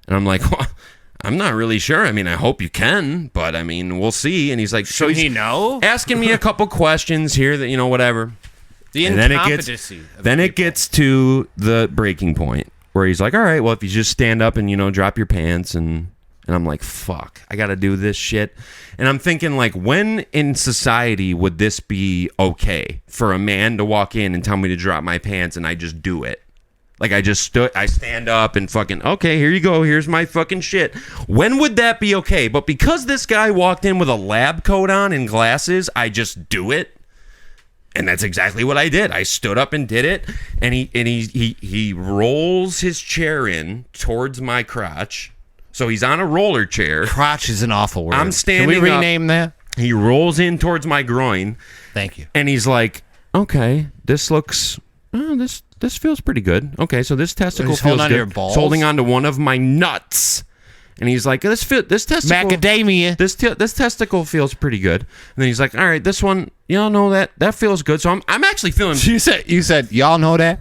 And I'm like, well, I'm not really sure. I mean, I hope you can, but I mean, we'll see. And he's like, so he know? asking me a couple questions here that, whatever. The And incompetency. then it gets to the breaking point where he's like, all right, well, if you just stand up and, drop your pants and I'm like, fuck, I got to do this shit. And I'm thinking, like, when in society would this be okay for a man to walk in and tell me to drop my pants and I just do it? Like, I stand up and fucking, okay, here you go. Here's my fucking shit. When would that be okay? But because this guy walked in with a lab coat on and glasses, I just do it. And that's exactly what I did. I stood up and did it. And he rolls his chair in towards my crotch. So he's on a roller chair. Crotch is an awful word. I'm standing Can we up. rename that? He rolls in towards my groin. Thank you. And he's like, okay, this looks... This feels pretty good. Okay, so this testicle He's feels holding good. onto your balls? He's holding onto one of my nuts, and he's like, "This testicle, Macadamia. this testicle feels pretty good." And then he's like, "All right, this one, y'all know that feels good." So I'm actually feeling. You said y'all know that?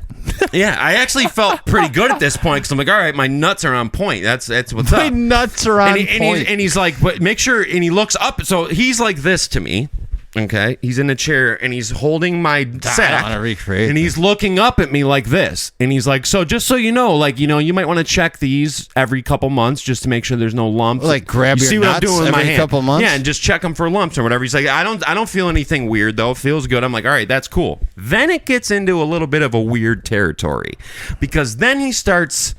Yeah, I actually felt pretty good at this point because I'm like, "All right, my nuts are on point. That's what's My up." nuts are on point. And he's like, "But make sure." And he looks up, so he's like this to me. Okay, he's in a chair and he's holding my sack, wanna recreate and he's looking up at me like this, and he's like, "So just so you know, like you might want to check these every couple months just to make sure there's no lumps. Like grab you your see what I'm nuts doing with my every hand? couple months? Yeah, and just check them for lumps or whatever." He's like, "I don't feel anything weird though. It feels good." I'm like, "All right, that's cool." Then it gets into a little bit of a weird territory because then he starts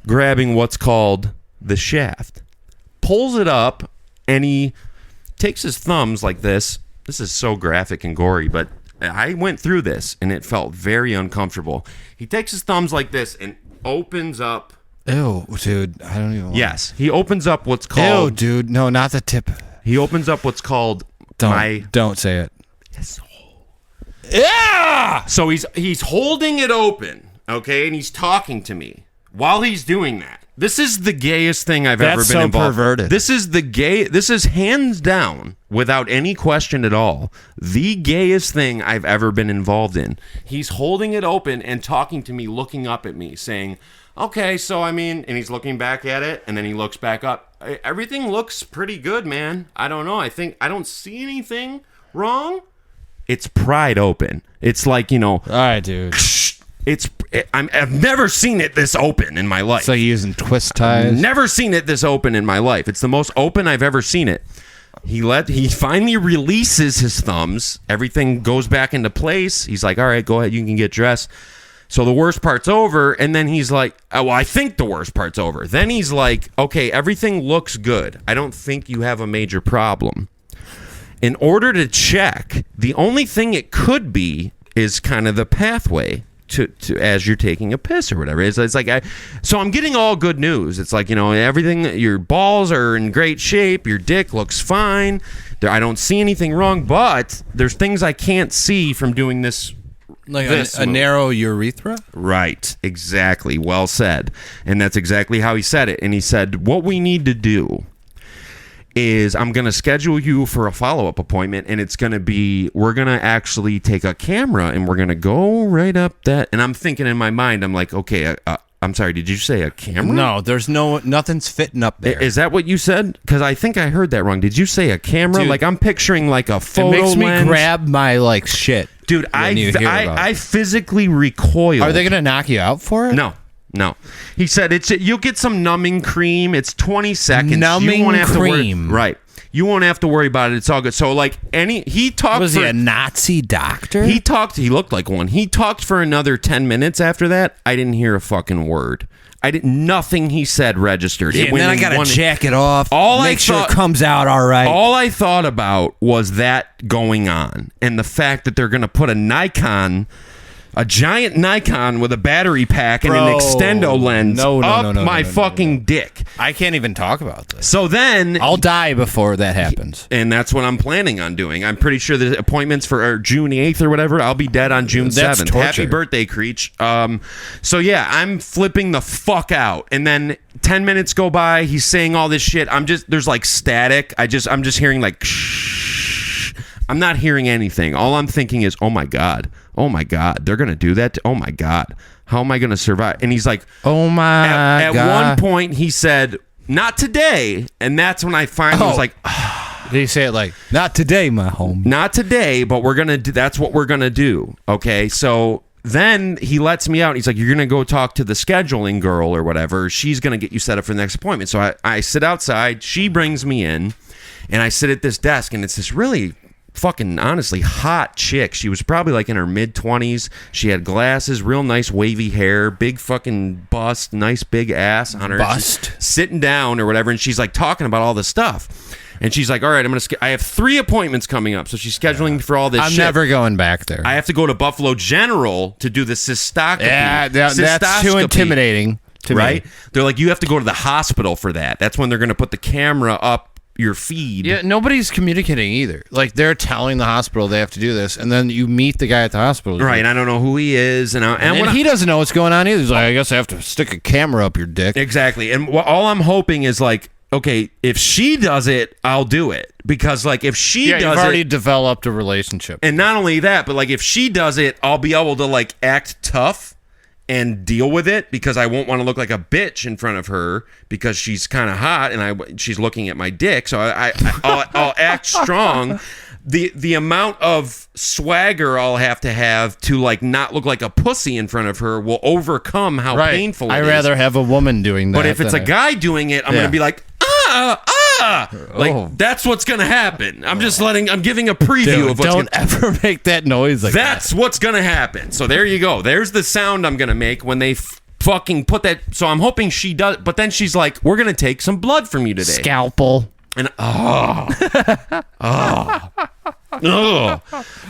grabbing what's called the shaft, pulls it up, and he takes his thumbs like this. This is so graphic and gory, but I went through this, and it felt very uncomfortable. He takes his thumbs like this and opens up. Ew, dude. I don't even want Yes, he opens up what's called... Ew, dude. No, not the tip. He opens up what's called Don't say it. Yeah! So he's holding it open, okay, and he's talking to me while he's doing that. This is the gayest thing I've ever been involved. Perverted. This is hands down, without any question at all, the gayest thing I've ever been involved in. He's holding it open and talking to me, looking up at me, saying, okay, so I mean, and he's looking back at it, and then he looks back up. Everything looks pretty good, man. I don't know. I don't see anything wrong. It's pried open. It's like, All right, dude. I've never seen it this open in my life. It's like using twist ties. Never seen it this open in my life. It's the most open I've ever seen it. He finally releases his thumbs. Everything goes back into place. He's like, all right, go ahead. You can get dressed. So the worst part's over. And then he's like, oh, well, I think the worst part's over. Then he's like, okay, everything looks good. I don't think you have a major problem. In order to check, the only thing it could be is kind of the pathway to as you're taking a piss or whatever. It's like, so I'm getting all good news. It's like, everything, your balls are in great shape. Your dick looks fine. I don't see anything wrong, but there's things I can't see from doing this. Like a narrow urethra? Right. Exactly. Well said. And that's exactly how he said it. And he said, what we need to do is I'm going to schedule you for a follow-up appointment, and it's going to be, we're going to actually take a camera, and we're going to go right up that. And I'm thinking in my mind, I'm like, okay, I'm sorry, did you say a camera? No, there's nothing's fitting up there. Is that what you said? Because I think I heard that wrong. Did you say a camera? Dude, like, I'm picturing like a photo lens. It makes me grab my, shit. Dude, I physically recoil. Are they going to knock you out for it? No. He said you'll get some numbing cream. It's 20 seconds. Numbing you won't have cream. To worry, right. You won't have to worry about it. It's all good. So he talked. Was he a Nazi doctor? He looked like one. He talked for another 10 minutes after that. I didn't hear a fucking word. Nothing he said registered. Yeah, and then I got to jack it off. Make sure it comes out all right. All I thought about was that going on and the fact that they're going to put a giant Nikon with a battery pack and an extendo lens up my fucking dick. I can't even talk about this. So then I'll die before that happens. And that's what I'm planning on doing. I'm pretty sure the appointments for June 8th or whatever, I'll be dead on June 7th. Torture. Happy birthday, Creech. So yeah, I'm flipping the fuck out. And then 10 minutes go by, he's saying all this shit. There's like static. I'm just hearing like shh. I'm not hearing anything. All I'm thinking is, oh my God, they're going to do that. Oh my God, how am I going to survive? And he's like, oh my God. At one point he said, not today. And that's when I finally was like, did he say it like, not today, my home? Not today, but we're going to do, that's what we're going to do. Okay. So then he lets me out. He's like, you're going to go talk to the scheduling girl or whatever. She's going to get you set up for the next appointment. So I sit outside. She brings me in and I sit at this desk, and it's this really fucking honestly hot chick. She was probably like in her mid-20s. She had glasses, real nice wavy hair, big fucking bust, nice big ass on her. Bust. She's sitting down or whatever, and she's like talking about all this stuff. And she's like, all right, I have 3 appointments coming up. So she's scheduling me for all this shit. I'm never going back there. I have to go to Buffalo General to do the cystoscopy. Yeah, that's too intimidating to right? me. They're like, you have to go to the hospital for that. That's when they're going to put the camera up your feed. Yeah, nobody's communicating either. Like, they're telling the hospital they have to do this, and then you meet the guy at the hospital. Right, and I don't know who he is. And he doesn't know what's going on either. He's like, I guess I have to stick a camera up your dick. Exactly. And all I'm hoping is like, okay, if she does it, I'll do it. Because like if she does it, you've already developed a relationship. And not only that, but like if she does it, I'll be able to like act tough and deal with it, because I won't want to look like a bitch in front of her because she's kind of hot and she's looking at my dick. So I'll act strong. The amount of swagger I'll have to like not look like a pussy in front of her will overcome how painful it is. I'd rather have a woman doing that. But if it's a guy doing it, I'm going to be like, like that's what's going to happen. I'm giving a preview of what's don't ever make that noise like that. That's what's going to happen. So there you go. There's the sound I'm going to make when they fucking put that. So I'm hoping she does. But then she's like, we're going to take some blood from you today. Scalpel. And Ugh.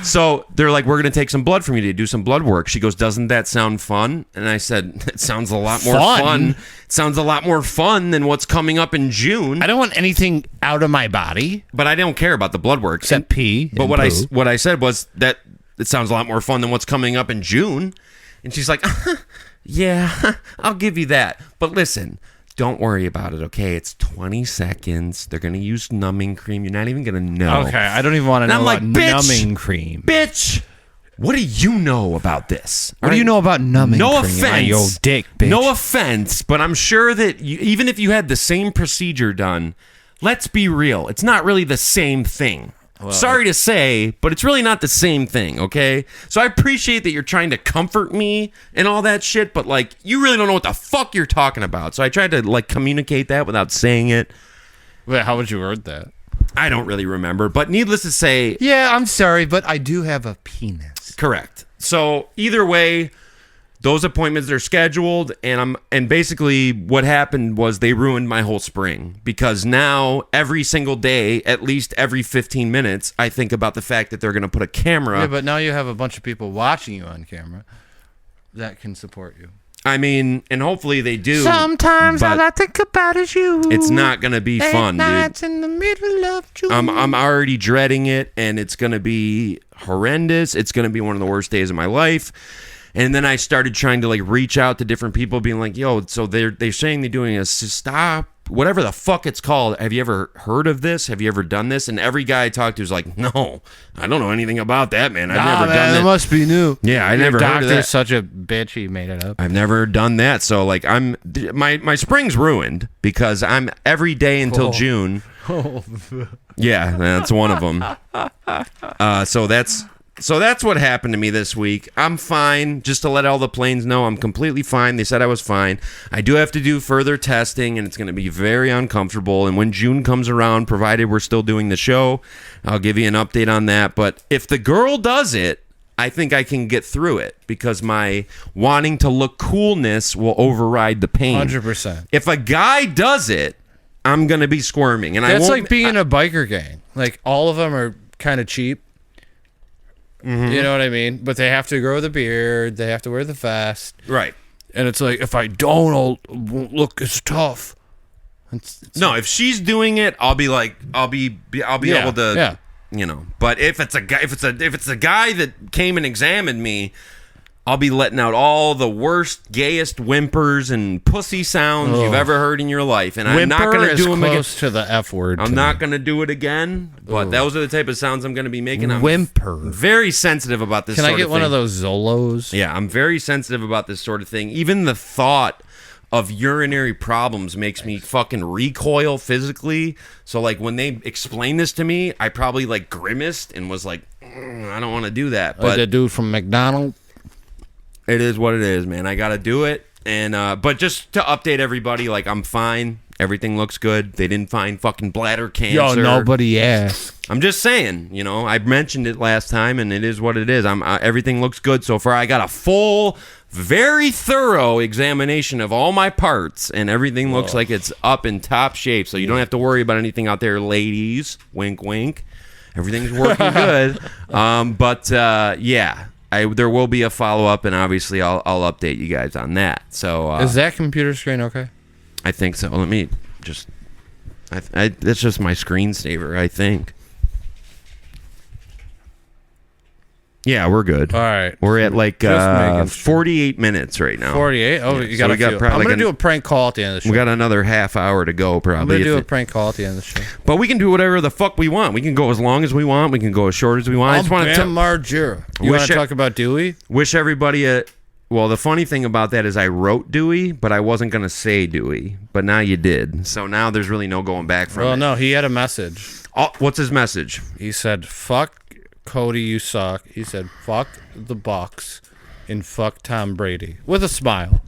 So they're like, we're going to take some blood from you to do some blood work. She goes, doesn't that sound fun? And I said, it sounds a lot more fun. It sounds a lot more fun than what's coming up in June. I don't want anything out of my body. But I don't care about the blood work. Except pee. But what I said was that it sounds a lot more fun than what's coming up in June. And she's like, yeah, I'll give you that. But listen, don't worry about it, okay? It's 20 seconds. They're going to use numbing cream. You're not even going to know. Okay, I don't even want to know about numbing cream. Bitch, what do you know about this? What do you know about numbing cream? No offense. Yo, dick, bitch. No offense, but I'm sure that even if you had the same procedure done, let's be real. It's not really the same thing. Well, sorry to say, but it's really not the same thing, okay? So I appreciate that you're trying to comfort me and all that shit, but, like, you really don't know what the fuck you're talking about. So I tried to, like, communicate that without saying it. Wait, how would you word that? I don't really remember, but needless to say... Yeah, I'm sorry, but I do have a penis. Correct. So either way... Those appointments are scheduled, and basically what happened was they ruined my whole spring, because now every single day, at least every 15 minutes, I think about the fact that they're going to put a camera. Yeah, but now you have a bunch of people watching you on camera that can support you. I mean, and hopefully they do. Sometimes all I think about is you. It's not going to be fun, dude. Nights in the middle of June. I'm already dreading it, and it's going to be horrendous. It's going to be one of the worst days of my life. And then I started trying to, like, reach out to different people, being like, yo, so they're saying they're doing a stop, whatever the fuck it's called. Have you ever heard of this? Have you ever done this? And every guy I talked to was like, no, I don't know anything about that, man. I've never done that. It must be new. Yeah, I never heard of that. Doctor's such a bitch, he made it up. I've never done that. So, like, my spring's ruined because I'm every day until June. Yeah, that's one of them. So that's what happened to me this week. I'm fine. Just to let all the planes know, I'm completely fine. They said I was fine. I do have to do further testing, and it's going to be very uncomfortable. And when June comes around, provided we're still doing the show, I'll give you an update on that. But if the girl does it, I think I can get through it because my wanting to look coolness will override the pain. 100%. If a guy does it, I'm going to be squirming. And that's like being in a biker gang. Like, all of them are kind of cheap. Mm-hmm. You know what I mean? But they have to grow the beard. They have to wear the vest. Right. And it's like, if I don't, I won't look as tough. No, if she's doing it, I'll be like, I'll be able to, you know. But if it's a guy, if it's a guy that came and examined me, I'll be letting out all the worst, gayest whimpers and pussy sounds you've ever heard in your life, and I'm not going to do them again. Close to the F word. I'm not going to do it again. But those are the type of sounds I'm going to be making. I'm Whimper. Very sensitive about this. Can sort I get of one thing. of those Zolos? Yeah, I'm very sensitive about this sort of thing. Even the thought of urinary problems makes me fucking recoil physically. So, like, when they explained this to me, I probably, like, grimaced and was like, I don't want to do that. But like the dude from McDonald's. It is what it is, man. I got to do it. And but just to update everybody, like, I'm fine. Everything looks good. They didn't find fucking bladder cancer. Yo, nobody asked. I'm just saying, you know, I mentioned it last time, and it is what it is. Everything looks good so far. I got a full, very thorough examination of all my parts, and everything looks like it's up in top shape. So you don't have to worry about anything out there, ladies. Wink, wink. Everything's working good. Yeah. There will be a follow-up, and obviously I'll update you guys on that. So is that computer screen okay? I think so. Let me just... that's just my screensaver, I think. Yeah, we're good. All right. We're at like 48 minutes right now. 48? Oh, yeah. you got to I'm going to do a prank call at the end of the show. We got another half hour to go, probably. I'm going to do a prank call at the end of the show. But we can do whatever the fuck we want. We can go as long as we want. We can go as short as we want. I just want to Margera. You want to talk about Dewey? Wish everybody a... Well, the funny thing about that is I wrote Dewey, but I wasn't going to say Dewey. But now you did. So now there's really no going back from it. Well, no, he had a message. Oh, what's his message? He said, fuck Cody, you suck. He said, fuck the Bucks and fuck Tom Brady. With a smile.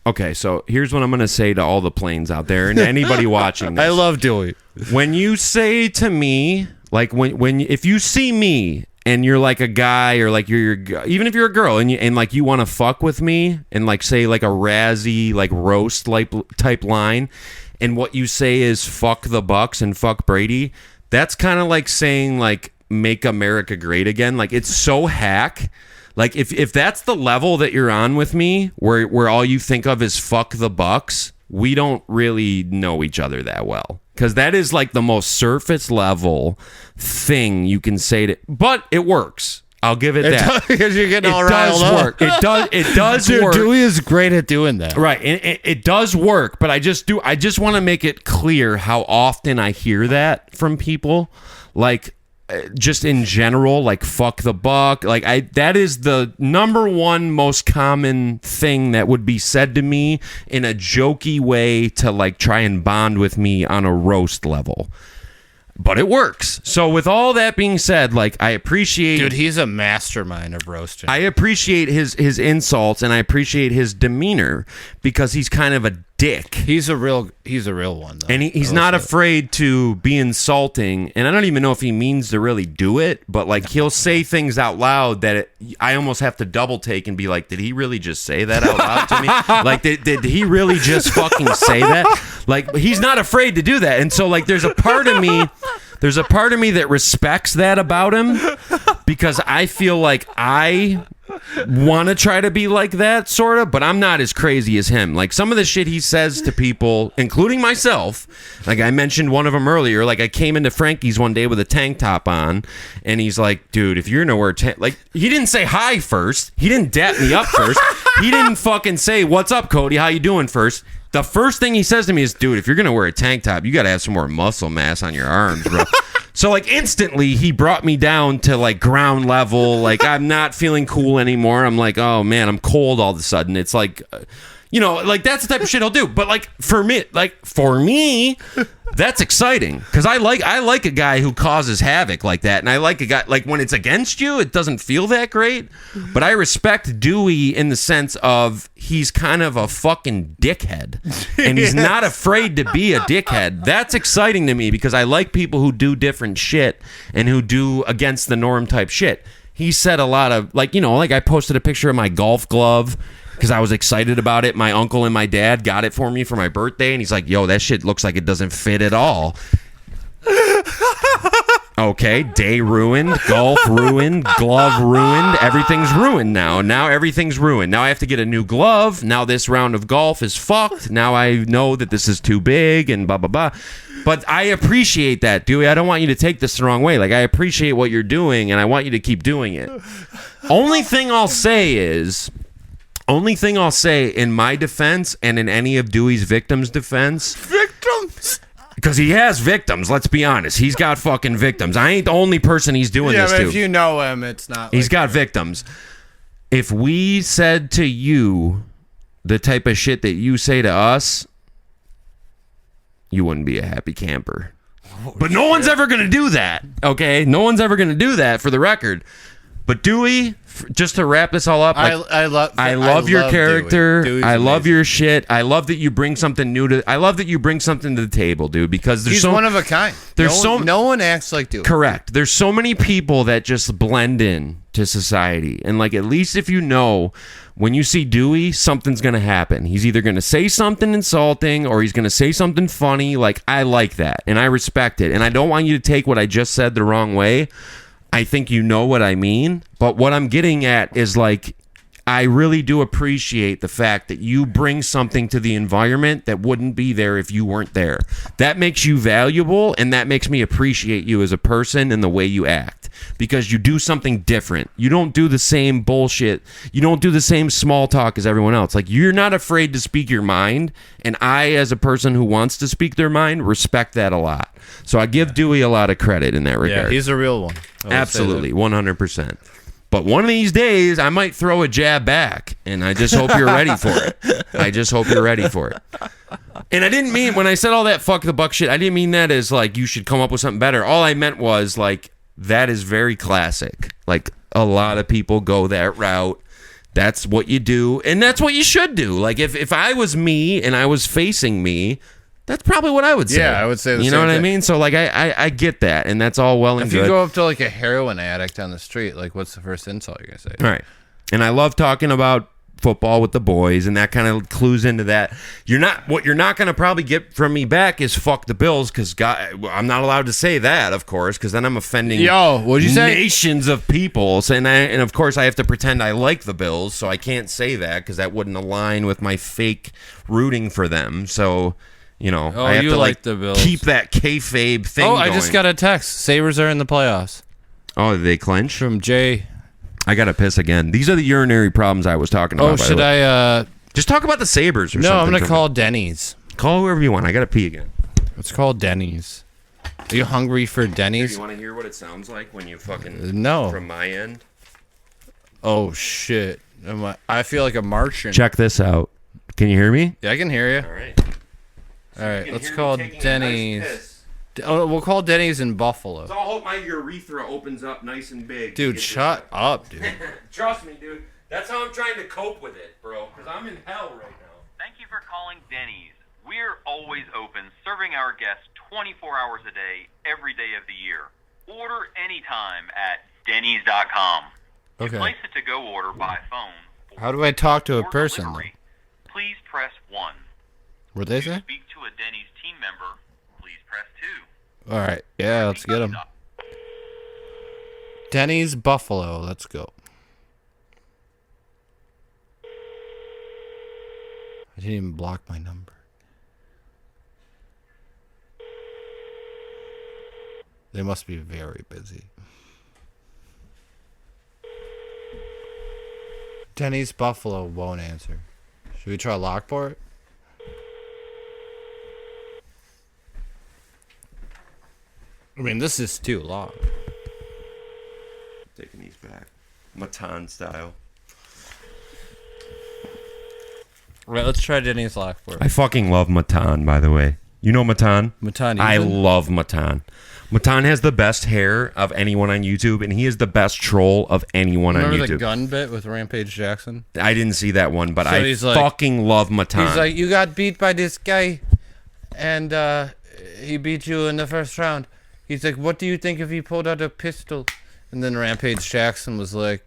Okay, so here's what I'm going to say to all the planes out there and anybody watching this. I love Dewey. When you say to me, like if you see me and you're like a guy or like you're even if you're a girl and like you want to fuck with me and like say like a razzy like roast type line and what you say is fuck the Bucks and fuck Brady, that's kind of like saying like make America great again. Like, it's so hack. Like, if that's the level that you're on with me, where all you think of is fuck the Bucks, we don't really know each other that well. Because that is like the most surface level thing you can say to, but it works. I'll give it that. Because you're getting all it riled does up. work. It does Dude, work. Dewey is great at doing that. Right. It does work, but I just want to make it clear how often I hear that from people. Like, just in general, like, fuck the Buck. Like, that is the number one most common thing that would be said to me in a jokey way to, like, try and bond with me on a roast level. But it works. So with all that being said, like, I appreciate... Dude, he's a mastermind of roasting. I appreciate his insults, and I appreciate his demeanor, because he's kind of a dick. He's a real one, though. And he's not afraid to be insulting, and I don't even know if he means to really do it, but, like, he'll say things out loud that I almost have to double take and be like, did he really just say that out loud to me? Like, did he really just fucking say that? Like, he's not afraid to do that. And so, like, there's a part of me that respects that about him, because I feel like I want to try to be like that, sort of, but I'm not as crazy as him. Like, some of the shit he says to people, including myself, like I mentioned one of them earlier, like I came into Frankie's one day with a tank top on, and he's like, dude, if you're gonna wear like, he didn't say hi first, he didn't dap me up first, he didn't fucking say, what's up, Cody, how you doing first. The first thing he says to me is, dude, if you're gonna wear a tank top, you gotta have some more muscle mass on your arms, bro. So, like, instantly, he brought me down to, like, ground level. Like, I'm not feeling cool anymore. I'm like, oh, man, I'm cold all of a sudden. It's like, you know, like, that's the type of shit he'll do. But, like, for me, that's exciting. Because I like a guy who causes havoc like that. And I like a guy, like, when it's against you, it doesn't feel that great. But I respect Dewey in the sense of he's kind of a fucking dickhead. And he's not afraid to be a dickhead. That's exciting to me, because I like people who do different shit and who do against the norm type shit. He said a lot of, like, you know, like, I posted a picture of my golf glove because I was excited about it. My uncle and my dad got it for me for my birthday, and he's like, yo, that shit looks like it doesn't fit at all. Okay, day ruined, golf ruined, glove ruined, everything's ruined now. Now everything's ruined. Now I have to get a new glove. Now this round of golf is fucked. Now I know that this is too big and blah, blah, blah. But I appreciate that, Dewey. I don't want you to take this the wrong way. Like, I appreciate what you're doing, and I want you to keep doing it. Only thing I'll say in my defense and in any of Dewey's victims' defense... Victims! Because he has victims, let's be honest. He's got fucking victims. I ain't the only person he's doing this but to. if you know him, it's not He's like got victims. If we said to you the type of shit that you say to us, you wouldn't be a happy camper. But no one's ever going to do that, okay? No one's ever going to do that, for the record. But Dewey, just to wrap this all up, like, I love your character. Dewey. I love amazing. your shit. I love that you bring something new to. I love that you bring something to the table, dude. Because He's one of a kind. No one acts like Dewey. Correct. There's so many people that just blend in to society, and, like, at least if you know, when you see Dewey, something's gonna happen. He's either gonna say something insulting or he's gonna say something funny. Like, I like that, and I respect it, and I don't want you to take what I just said the wrong way. I think you know what I mean, but what I'm getting at is, like, I really do appreciate the fact that you bring something to the environment that wouldn't be there if you weren't there. That makes you valuable, and that makes me appreciate you as a person and the way you act, because you do something different. You don't do the same bullshit. You don't do the same small talk as everyone else. Like, you're not afraid to speak your mind, and I, as a person who wants to speak their mind, respect that a lot. So I give Dewey a lot of credit in that regard. Yeah, he's a real one. Absolutely, 100%. But one of these days, I might throw a jab back, and I just hope you're ready for it. I just hope you're ready for it. And I didn't mean, when I said all that fuck the Buck shit, I didn't mean that as, like, you should come up with something better. All I meant was, like, that is very classic. Like, a lot of people go that route. That's what you do, and that's what you should do. Like, if I was me and I was facing me, that's probably what I would say. Yeah, I would say the same You know what I thing. mean? So, like, I get that, and that's all well and If good. you go up to, like, a heroin addict on the street, like, what's the first insult you're gonna say? Right. And I love talking about football with the boys, and that kind of clues into that. What you're not going to probably get from me back is fuck the Bills, because I'm not allowed to say that, of course, because then I'm offending what'd you say? nations of people. So, and of course I have to pretend I like the Bills, so I can't say that because that wouldn't align with my fake rooting for them. So, I have to like the Bills. Keep that kayfabe thing going. I just got a text. Sabres are in the playoffs. Oh, did they clinch? From Jay. I got to piss again. These are the urinary problems I was talking about. Oh, should I... Just talk about the Sabres or something. No, I'm going to call Denny's. Call whoever you want. I got to pee again. Let's call Denny's. Are you hungry for Denny's? You want to hear what it sounds like when you fucking... No. From my end? Oh, shit. I feel like a Martian. Check this out. Can you hear me? Yeah, I can hear you. All right. All right, let's call Denny's. We'll call Denny's in Buffalo. So I'll hope my urethra opens up nice and big. Dude, shut up, dude. Trust me, dude. That's how I'm trying to cope with it, bro. Because I'm in hell right now. Thank you for calling Denny's. We're always open, serving our guests 24 hours a day, every day of the year. Order anytime at Denny's.com. Okay. To place a to-go order by phone. How do I talk to a or person? delivery, please press 1. What'd they To say? speak to a Denny's team member, please press 2. All right. Yeah, let's get them. Denny's Buffalo. Let's go. I didn't even block my number. They must be very busy. Denny's Buffalo won't answer. Should we try Lockport? I mean, this is too long. Taking these back. Matan style. All right, let's try Denny's Lockport. I fucking love Matan, by the way. You know Matan? Matan, I even? love Matan. Matan has the best hair of anyone on YouTube, and he is the best troll of anyone on YouTube. Remember the gun bit with Rampage Jackson? I didn't see that one, but So I he's like- fucking love Matan. He's like, you got beat by this guy, and he beat you in the first round. He's like, what do you think if he pulled out a pistol? And then Rampage Jackson was like,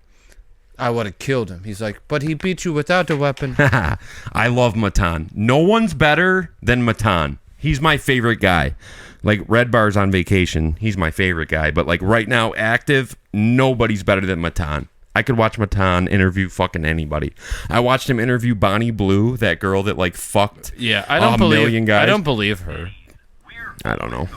I would have killed him. He's like, but he beat you without a weapon. I love Matan. No one's better than Matan. He's my favorite guy. Like, Red Bar's on vacation. He's my favorite guy. But, like, right now, active, nobody's better than Matan. I could watch Matan interview fucking anybody. I watched him interview Bonnie Blue, that girl that, like, fucked I don't a believe, million guys. I don't believe her. I don't know.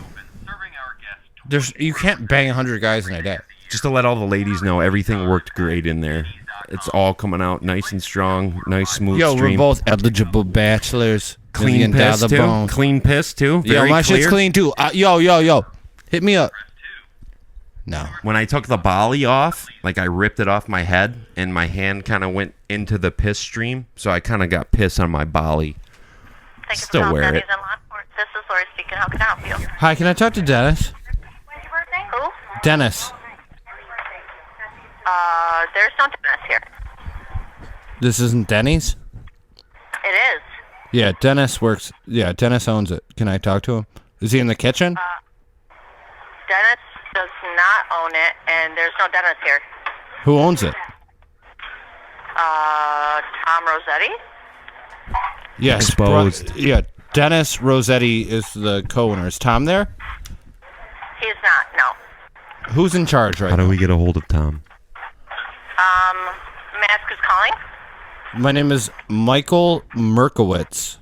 You can't bang 100 guys in a day. Just to let all the ladies know, everything worked great in there. It's all coming out nice and strong, nice, smooth Yo, stream. we're both eligible bachelors. Clean Million piss, dollar too. bones. Clean piss, too. Yo, Very my clear. shit's clean, too. Yo. Hit me up. No. When I took the bolly off, like, I ripped it off my head, and my hand kind of went into the piss stream, so I kind of got piss on my bolly. Thank you for Still calling wear Denny's it. and Lockport. This is Lori speaking. How can I help you? Hi, can I talk to Dennis? Who? Dennis. There's no Dennis here. This isn't Denny's? It is. Yeah, Dennis works. Yeah, Dennis owns it. Can I talk to him? Is he in the kitchen? Dennis does not own it, and there's no Dennis here. Who owns it? Tom Rossetti? Yes. Exposed. Yeah, Dennis Rossetti is the co-owner. Is Tom there? He's not, no. Who's in charge right How do now? we get a hold of Tom? May I ask who's calling? My name is Michael Merkowitz.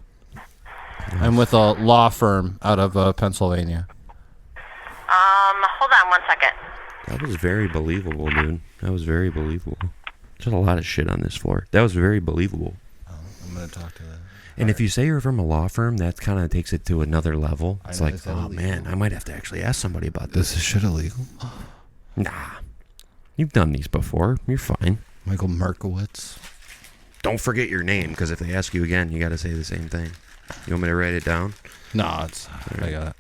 I'm with a law firm out of Pennsylvania. Hold on one second. That was very believable, dude. That was very believable. There's a lot of shit on this floor. That was very believable. I'm going to talk to them. And if you say you're from a law firm, that kind of takes it to another level. It's know, like, is that oh, illegal? man, I might have to actually ask somebody about this. This is shit illegal? Nah. You've done these before. You're fine. Michael Merkowitz. Don't forget your name, because if they ask you again, you got to say the same thing. You want me to write it down? No, I got it.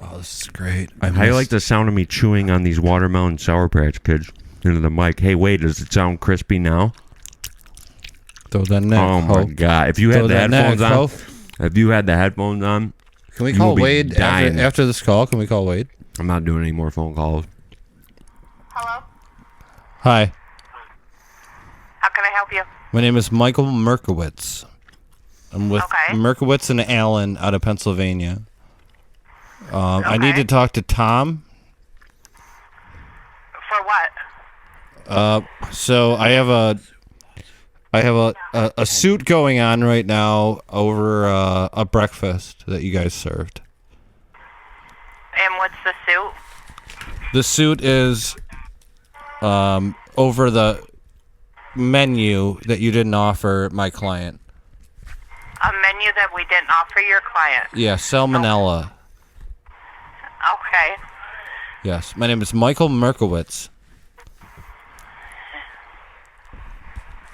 Oh, this is great. How do you like the sound of me chewing on these watermelon Sour Patch Kids into the mic? Hey, wait, does it sound crispy now? Throw that neck. Oh, my God. If you Throw had the that headphones neck, on, ho. if you had the headphones on, Can we you call will be Wade dying. after this call? Can we call Wade? I'm not doing any more phone calls. Hello? Hi. you? My name is Michael Merkowitz. I'm with Okay. Merkowitz and Allen out of Pennsylvania. I need to talk to Tom. For what? So I have a suit going on right now over a breakfast that you guys served. And what's the suit? The suit is over the menu that you didn't offer my client. A menu that we didn't offer your client. Yeah, salmonella. Okay. Yes, my name is Michael Merkowitz.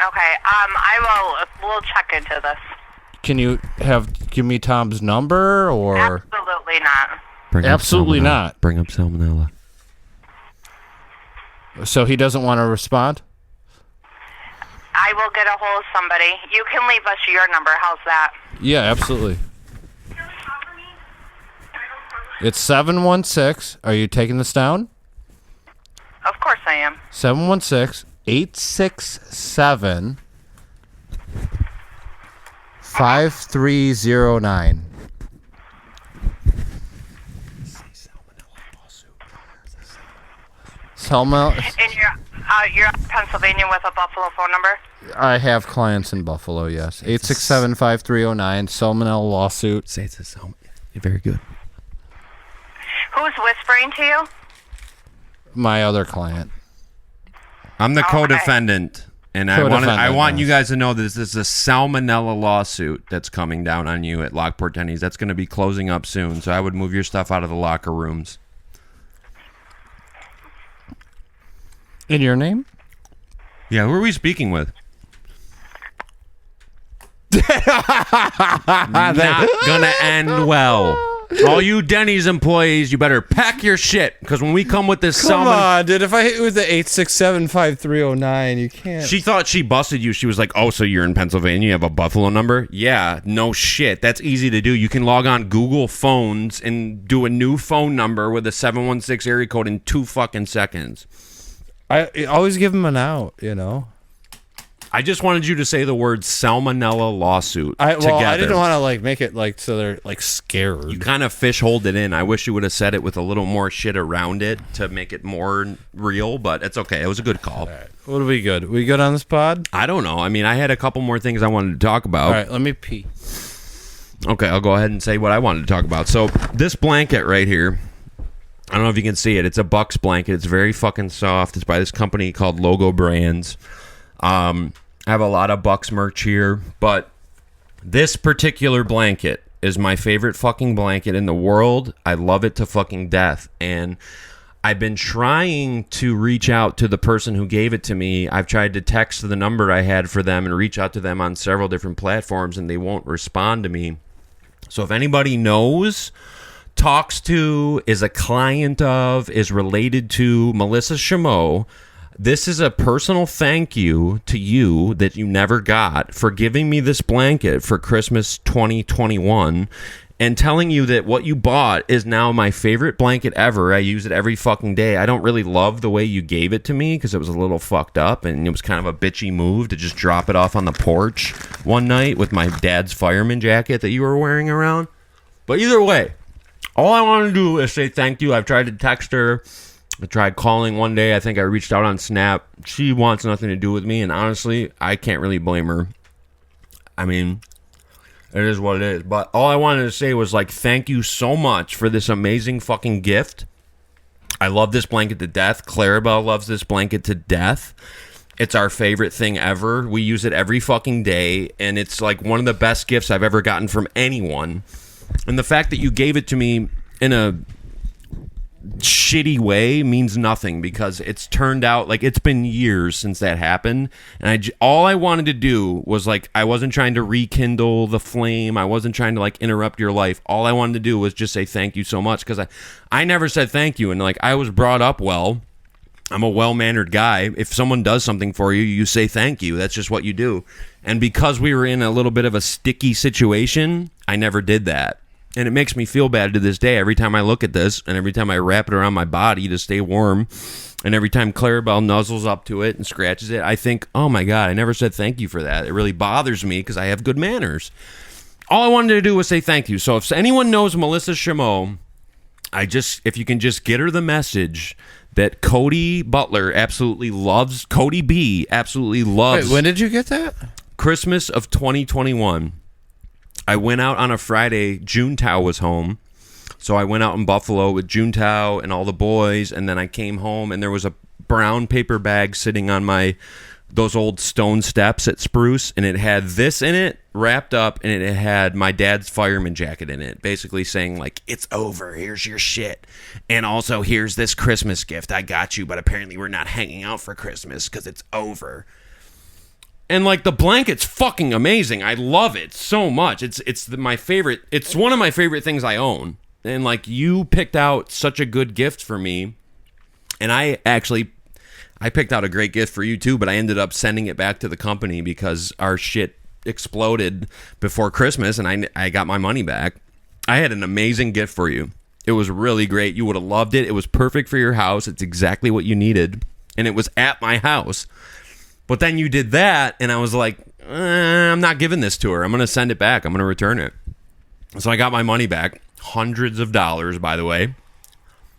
Okay. We'll check into this. Can you give me Tom's number or? Absolutely not. Bring up Absolutely salmonella. not. Bring up salmonella. So he doesn't want to respond? I will get a hold of somebody. You can leave us your number. How's that? Yeah, absolutely. It's 716. Are you taking this down? Of course I am. 716-867 5309. Salmonella. And you're out of Pennsylvania with a Buffalo phone number? I have clients in Buffalo, yes. 867-5309, salmonella lawsuit. Say it's a salmonella. Very good. Who's whispering to you? My other client. I'm the Okay. co-defendant, and I Co-defendant, want you yes. guys to know this is a salmonella lawsuit that's coming down on you at Lockport Tennies. That's going to be closing up soon, so I would move your stuff out of the locker rooms. In your name? Yeah, who are we speaking with? Not gonna end well. All you Denny's employees, you better pack your shit, because when we come with this Come salmon... on, dude. If I hit you with the 867-5309, you can't. She thought she busted you. She was like, oh, so you're in Pennsylvania, you have a Buffalo number? Yeah, no shit. That's easy to do. You can log on Google Phones and do a new phone number with a 716 area code in 2 fucking seconds. I always give him an out, you know? I just wanted you to say the word salmonella lawsuit together. I didn't want to make it so they're scared. You kind of fish-holed it in. I wish you would have said it with a little more shit around it to make it more real, but it's okay. It was a good call. All right. What are we good? We good on this pod? I don't know. I mean, I had a couple more things I wanted to talk about. All right, let me pee. Okay, I'll go ahead and say what I wanted to talk about. So this blanket right here, I don't know if you can see it. It's a Bucks blanket. It's very fucking soft. It's by this company called Logo Brands. I have a lot of Bucks merch here, but this particular blanket is my favorite fucking blanket in the world. I love it to fucking death, and I've been trying to reach out to the person who gave it to me. I've tried to text the number I had for them and reach out to them on several different platforms, and they won't respond to me. So if anybody knows, talks to, is a client of, is related to Melissa Chameau, this is a personal thank you to you that you never got for giving me this blanket for Christmas 2021 and telling you that what you bought is now my favorite blanket ever. I use it every fucking day. I don't really love the way you gave it to me because it was a little fucked up and it was kind of a bitchy move to just drop it off on the porch one night with my dad's fireman jacket that you were wearing around. But either way, all I want to do is say thank you. I've tried to text her. I tried calling one day. I think I reached out on Snap. She wants nothing to do with me, and honestly, I can't really blame her. I mean, it is what it is. But all I wanted to say was, thank you so much for this amazing fucking gift. I love this blanket to death. Clarabelle loves this blanket to death. It's our favorite thing ever. We use it every fucking day, and it's one of the best gifts I've ever gotten from anyone. And the fact that you gave it to me in a shitty way means nothing because it's turned out it's been years since that happened, and all I wanted to do was I wasn't trying to rekindle the flame. I wasn't trying to interrupt your life. All I wanted to do was just say thank you so much because I never said thank you, and I was brought up well. I'm a well-mannered guy. If someone does something for you, you say thank you. That's just what you do. And because we were in a little bit of a sticky situation, I never did that. And it makes me feel bad to this day every time I look at this and every time I wrap it around my body to stay warm and every time Clarabelle nuzzles up to it and scratches it, I think, oh my God, I never said thank you for that. It really bothers me because I have good manners. All I wanted to do was say thank you. So if anyone knows Melissa Chameau, if you can just get her the message that Cody Butler absolutely loves, Cody B absolutely loves. Wait, when did you get that? Christmas of 2021. I went out on a Friday. Juntao was home. So I went out in Buffalo with Juntao and all the boys, and then I came home, and there was a brown paper bag sitting on those old stone steps at Spruce, and it had this in it, wrapped up, and it had my dad's fireman jacket in it, basically saying, like, it's over, here's your shit, and also here's this Christmas gift, I got you, but apparently we're not hanging out for Christmas because it's over. And like the blanket's fucking amazing. I love it so much. My favorite. It's one of my favorite things I own. And like you picked out such a good gift for me, and I picked out a great gift for you too. But I ended up sending it back to the company because our shit exploded before Christmas, and I got my money back. I had an amazing gift for you. It was really great. You would have loved it. It was perfect for your house. It's exactly what you needed, and it was at my house. But then you did that, and I was like, I'm not giving this to her. I'm going to send it back. I'm going to return it. So I got my money back. Hundreds of dollars, by the way.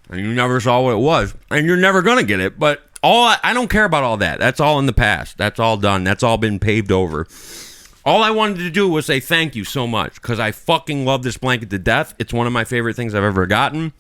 And you never saw what it was. And you're never going to get it. But I don't care about all that. That's all in the past. That's all done. That's all been paved over. All I wanted to do was say thank you so much because I fucking love this blanket to death. It's one of my favorite things I've ever gotten.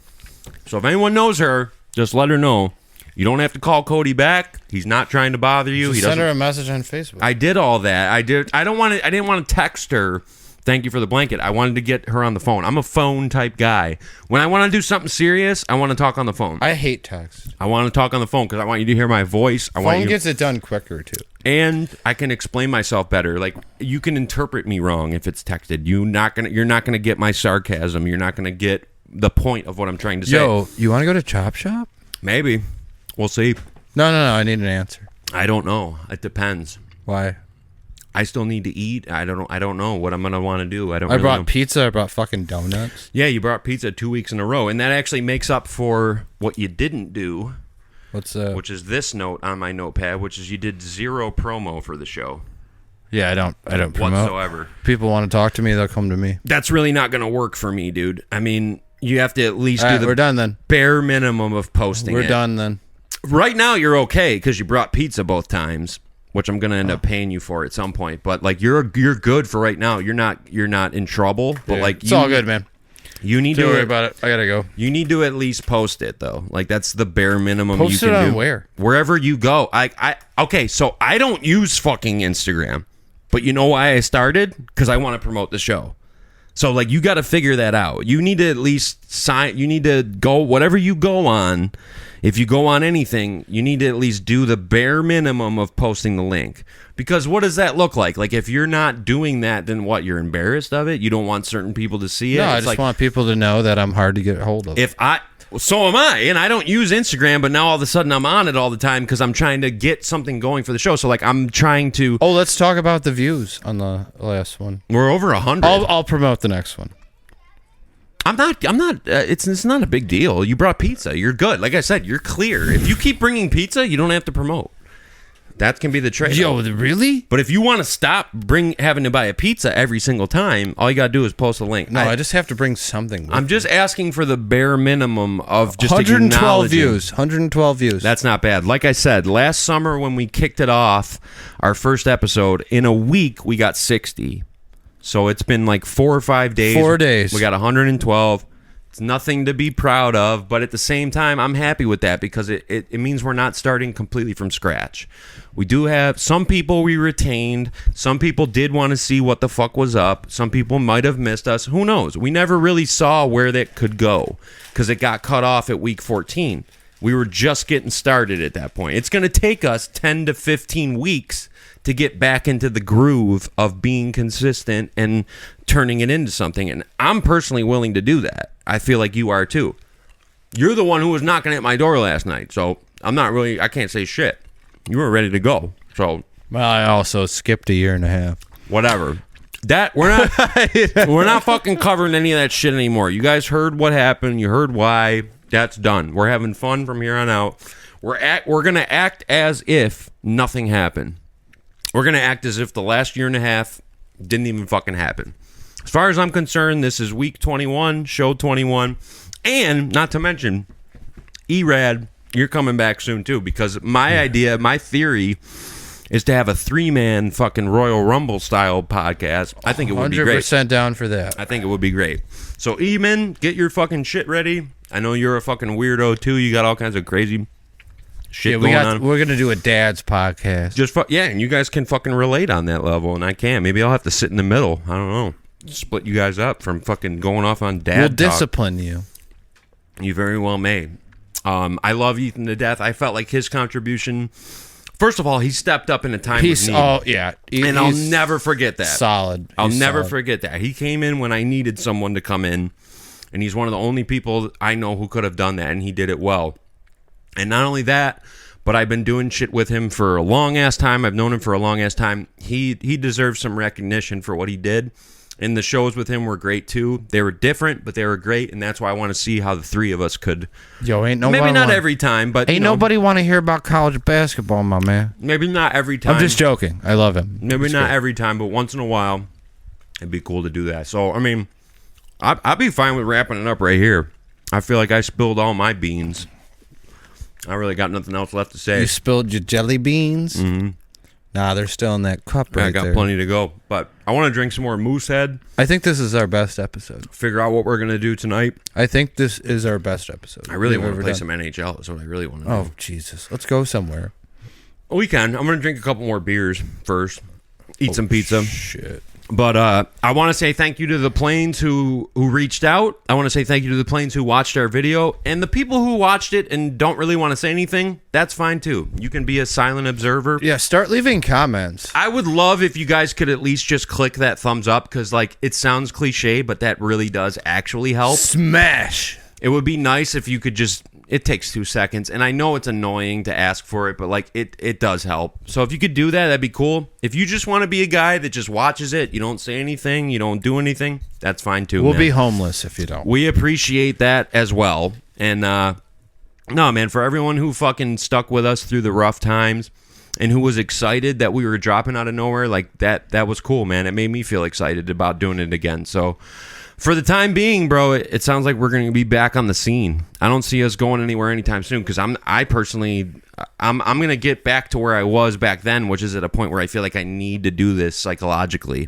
So if anyone knows her, just let her know. You don't have to call Cody back. He's not trying to bother you. Just send her a message on Facebook. I did all that. I didn't want to text her. Thank you for the blanket. I wanted to get her on the phone. I'm a phone type guy. When I want to do something serious, I want to talk on the phone. I hate text. I want to talk on the phone because I want you to hear my voice. Phone gets it done quicker too. And I can explain myself better. Like you can interpret me wrong if it's texted. You're not gonna get my sarcasm. You're not gonna get the point of what I'm trying to say. Yo, you want to go to Chop Shop? Maybe. We'll see. No. I need an answer. I don't know. It depends. Why? I still need to eat. I don't know what I'm gonna want to do. I brought pizza. I brought fucking donuts. Yeah, you brought pizza 2 weeks in a row, and that actually makes up for what you didn't do. What's that? Which is this note on my notepad, which is you did 0 promo for the show. Yeah, I don't promote whatsoever. People want to talk to me, they'll come to me. That's really not gonna work for me, dude. I mean, you have to at least do the we're done then. Bare minimum of posting. We're done then. Right now, you're okay because you brought pizza both times, which I'm gonna end up paying you for at some point. But like, you're good for right now. You're not in trouble. But yeah, like, it's all good, man. You need Don't to worry about it. I gotta go. You need to at least post it though. Like that's the bare minimum post you can it on do. Where? Wherever you go. Okay. So I don't use fucking Instagram, but you know why I started? Because I want to promote the show. So like, you got to figure that out. You need to at least sign. You need to go whatever you go on. If you go on anything, you need to at least do the bare minimum of posting the link. Because what does that look like? Like, if you're not doing that, then what? You're embarrassed of it? You don't want certain people to see it? No, I just want people to know that I'm hard to get a hold of. So am I, and I don't use Instagram, but now all of a sudden I'm on it all the time because I'm trying to get something going for the show. So, like, I'm trying to... Oh, let's talk about the views on the last one. We're over 100. I'll promote the next one. I'm not. It's not a big deal. You brought pizza. You're good. Like I said, you're clear. If you keep bringing pizza, you don't have to promote. That can be the trade. Yo, really? But if you want to stop having to buy a pizza every single time, all you got to do is post a link. No, I just have to bring something with I'm just asking for the bare minimum of just 112 views. 112 views. That's not bad. Like I said, last summer when we kicked it off, our first episode, in a week we got 60. So it's been like 4 or 5 days. 4 days. We got 112. It's nothing to be proud of, but at the same time, I'm happy with that because it means we're not starting completely from scratch. We do have some people we retained. Some people did want to see what the fuck was up. Some people might have missed us. Who knows? We never really saw where that could go because it got cut off at week 14. We were just getting started at that point. It's going to take us 10 to 15 weeks to get back into the groove of being consistent and turning it into something. And I'm personally willing to do that. I feel like you are too. You're the one who was knocking at my door last night. So I can't say shit. You were ready to go. So. Well, I also skipped a year and a half. Whatever. That we're not fucking covering any of that shit anymore. You guys heard what happened. You heard why. That's done. We're having fun from here on out. We're gonna act as if nothing happened. We're gonna act as if the last year and a half didn't even fucking happen. As far as I'm concerned, this is week 21, show 21, and not to mention, Erad, you're coming back soon too, because my idea, my theory, is to have a 3-man fucking Royal Rumble style podcast. I think it would be great. 100% down for that. I think it would be great. So, Eamon, get your fucking shit ready. I know you're a fucking weirdo too. You got all kinds of crazy shit going on. We're gonna do a dad's podcast. Just and you guys can fucking relate on that level, and I can. Maybe I'll have to sit in the middle. I don't know. Split you guys up from fucking going off on dad. We'll talk. discipline you. You very well may. I love Ethan to death. I felt like his contribution. First of all, he stepped up in a time of need. Oh yeah, and I'll never forget that. Solid. I'll never forget that. He came in when I needed someone to come in, and he's one of the only people I know who could have done that, and he did it well. And not only that, but I've been doing shit with him for a long ass time. I've known him for a long ass time. He deserves some recognition for what he did. And the shows with him were great too. They were different, but they were great, and that's why I want to see how the three of us could. Ain't nobody. Maybe not every time, but ain't nobody want to hear about college basketball, my man. Maybe not every time. I'm just joking. I love him. Maybe not every time, but once in a while, it'd be cool to do that. So I mean, I'd be fine with wrapping it up right here. I feel like I spilled all my beans. I really got nothing else left to say. You spilled your jelly beans. Mm-hmm. Nah, they're still in that cup right there. I got plenty to go, but I want to drink some more Moosehead. I think this is our best episode. Figure out what we're going to do tonight. I think this is our best episode. I really want to play some NHL. That's what I really want to do. Oh, Jesus. Let's go somewhere. We can. I'm going to drink a couple more beers first. Eat some pizza. Shit. But I want to say thank you to the planes who reached out. I want to say thank you to the planes who watched our video. And the people who watched it and don't really want to say anything, that's fine too. You can be a silent observer. Yeah, start leaving comments. I would love if you guys could at least just click that thumbs up, because like it sounds cliche, but that really does actually help. Smash. It would be nice if you could just... It takes 2 seconds, and I know it's annoying to ask for it, but like it does help. So if you could do that, that'd be cool. If you just want to be a guy that just watches it, you don't say anything, you don't do anything, that's fine too. We'll be homeless if you don't. We appreciate that as well. And no, man, for everyone who fucking stuck with us through the rough times and who was excited that we were dropping out of nowhere, like that was cool, man. It made me feel excited about doing it again. So for the time being, bro, it sounds like we're going to be back on the scene. I don't see us going anywhere anytime soon, because I'm going to get back to where I was back then, which is at a point where I feel like I need to do this psychologically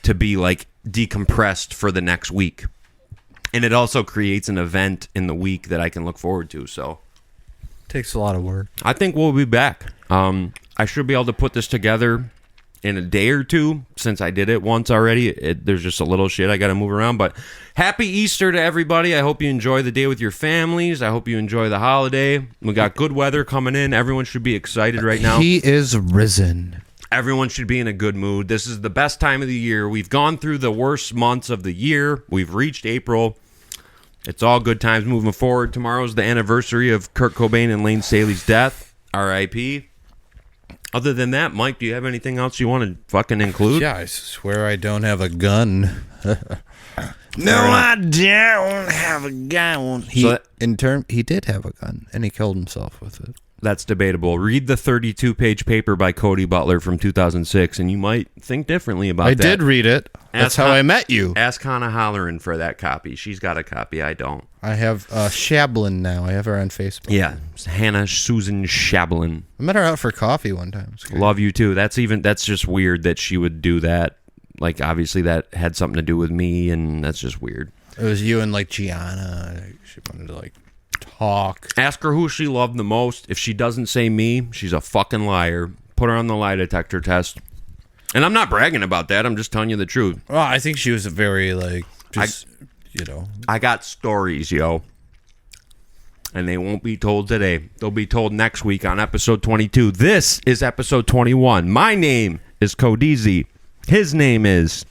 to be like decompressed for the next week. And it also creates an event in the week that I can look forward to. So takes a lot of work. I think we'll be back. I should be able to put this together in a day or two, since I did it once already. There's just a little shit I got to move around. But happy Easter to everybody. I hope you enjoy the day with your families. I hope you enjoy the holiday. We got good weather coming in. Everyone should be excited right now. He is risen. Everyone should be in a good mood. This is the best time of the year. We've gone through the worst months of the year. We've reached April. It's all good times moving forward. Tomorrow's the anniversary of Kurt Cobain and Lane Staley's death. R.I.P. Other than that, Mike, do you have anything else you want to fucking include? Yeah, I swear I don't have a gun. No, I don't have a gun. He did have a gun, and he killed himself with it. That's debatable. Read the 32-page paper by Cody Butler from 2006, and you might think differently about that. I did read it. That's how I met you. Ask Hannah Holleran for that copy. She's got a copy. I don't. I have Shablin now. I have her on Facebook. Yeah, Hannah Susan Shablin. I met her out for coffee one time. Love you too. That's just weird that she would do that. Like, obviously that had something to do with me, and that's just weird. It was you and like Gianna. She wanted to like talk. Ask her who she loved the most. If she doesn't say me, she's a fucking liar. Put her on the lie detector test. And I'm not bragging about that. I'm just telling you the truth. Well, I think she was a very like just I got stories, yo. And they won't be told today. They'll be told next week on episode 22. This is episode 21. My name is Codizi. His name is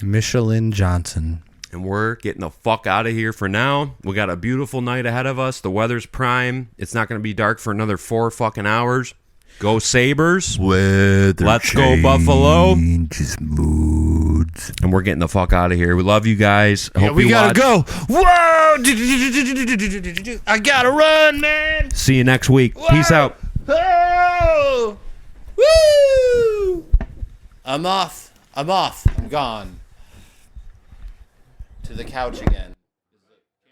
Michelin Johnson. And we're getting the fuck out of here for now. We got a beautiful night ahead of us. The weather's prime. It's not going to be dark for another 4 fucking hours. Go Sabres. Weather Let's go Buffalo. changes moods. And we're getting the fuck out of here. We love you guys. Yeah, Hope we you gotta watch. go. Whoa! I gotta run, man. See you next week. Peace out. Oh! Woo! I'm off. I'm gone. To the couch again.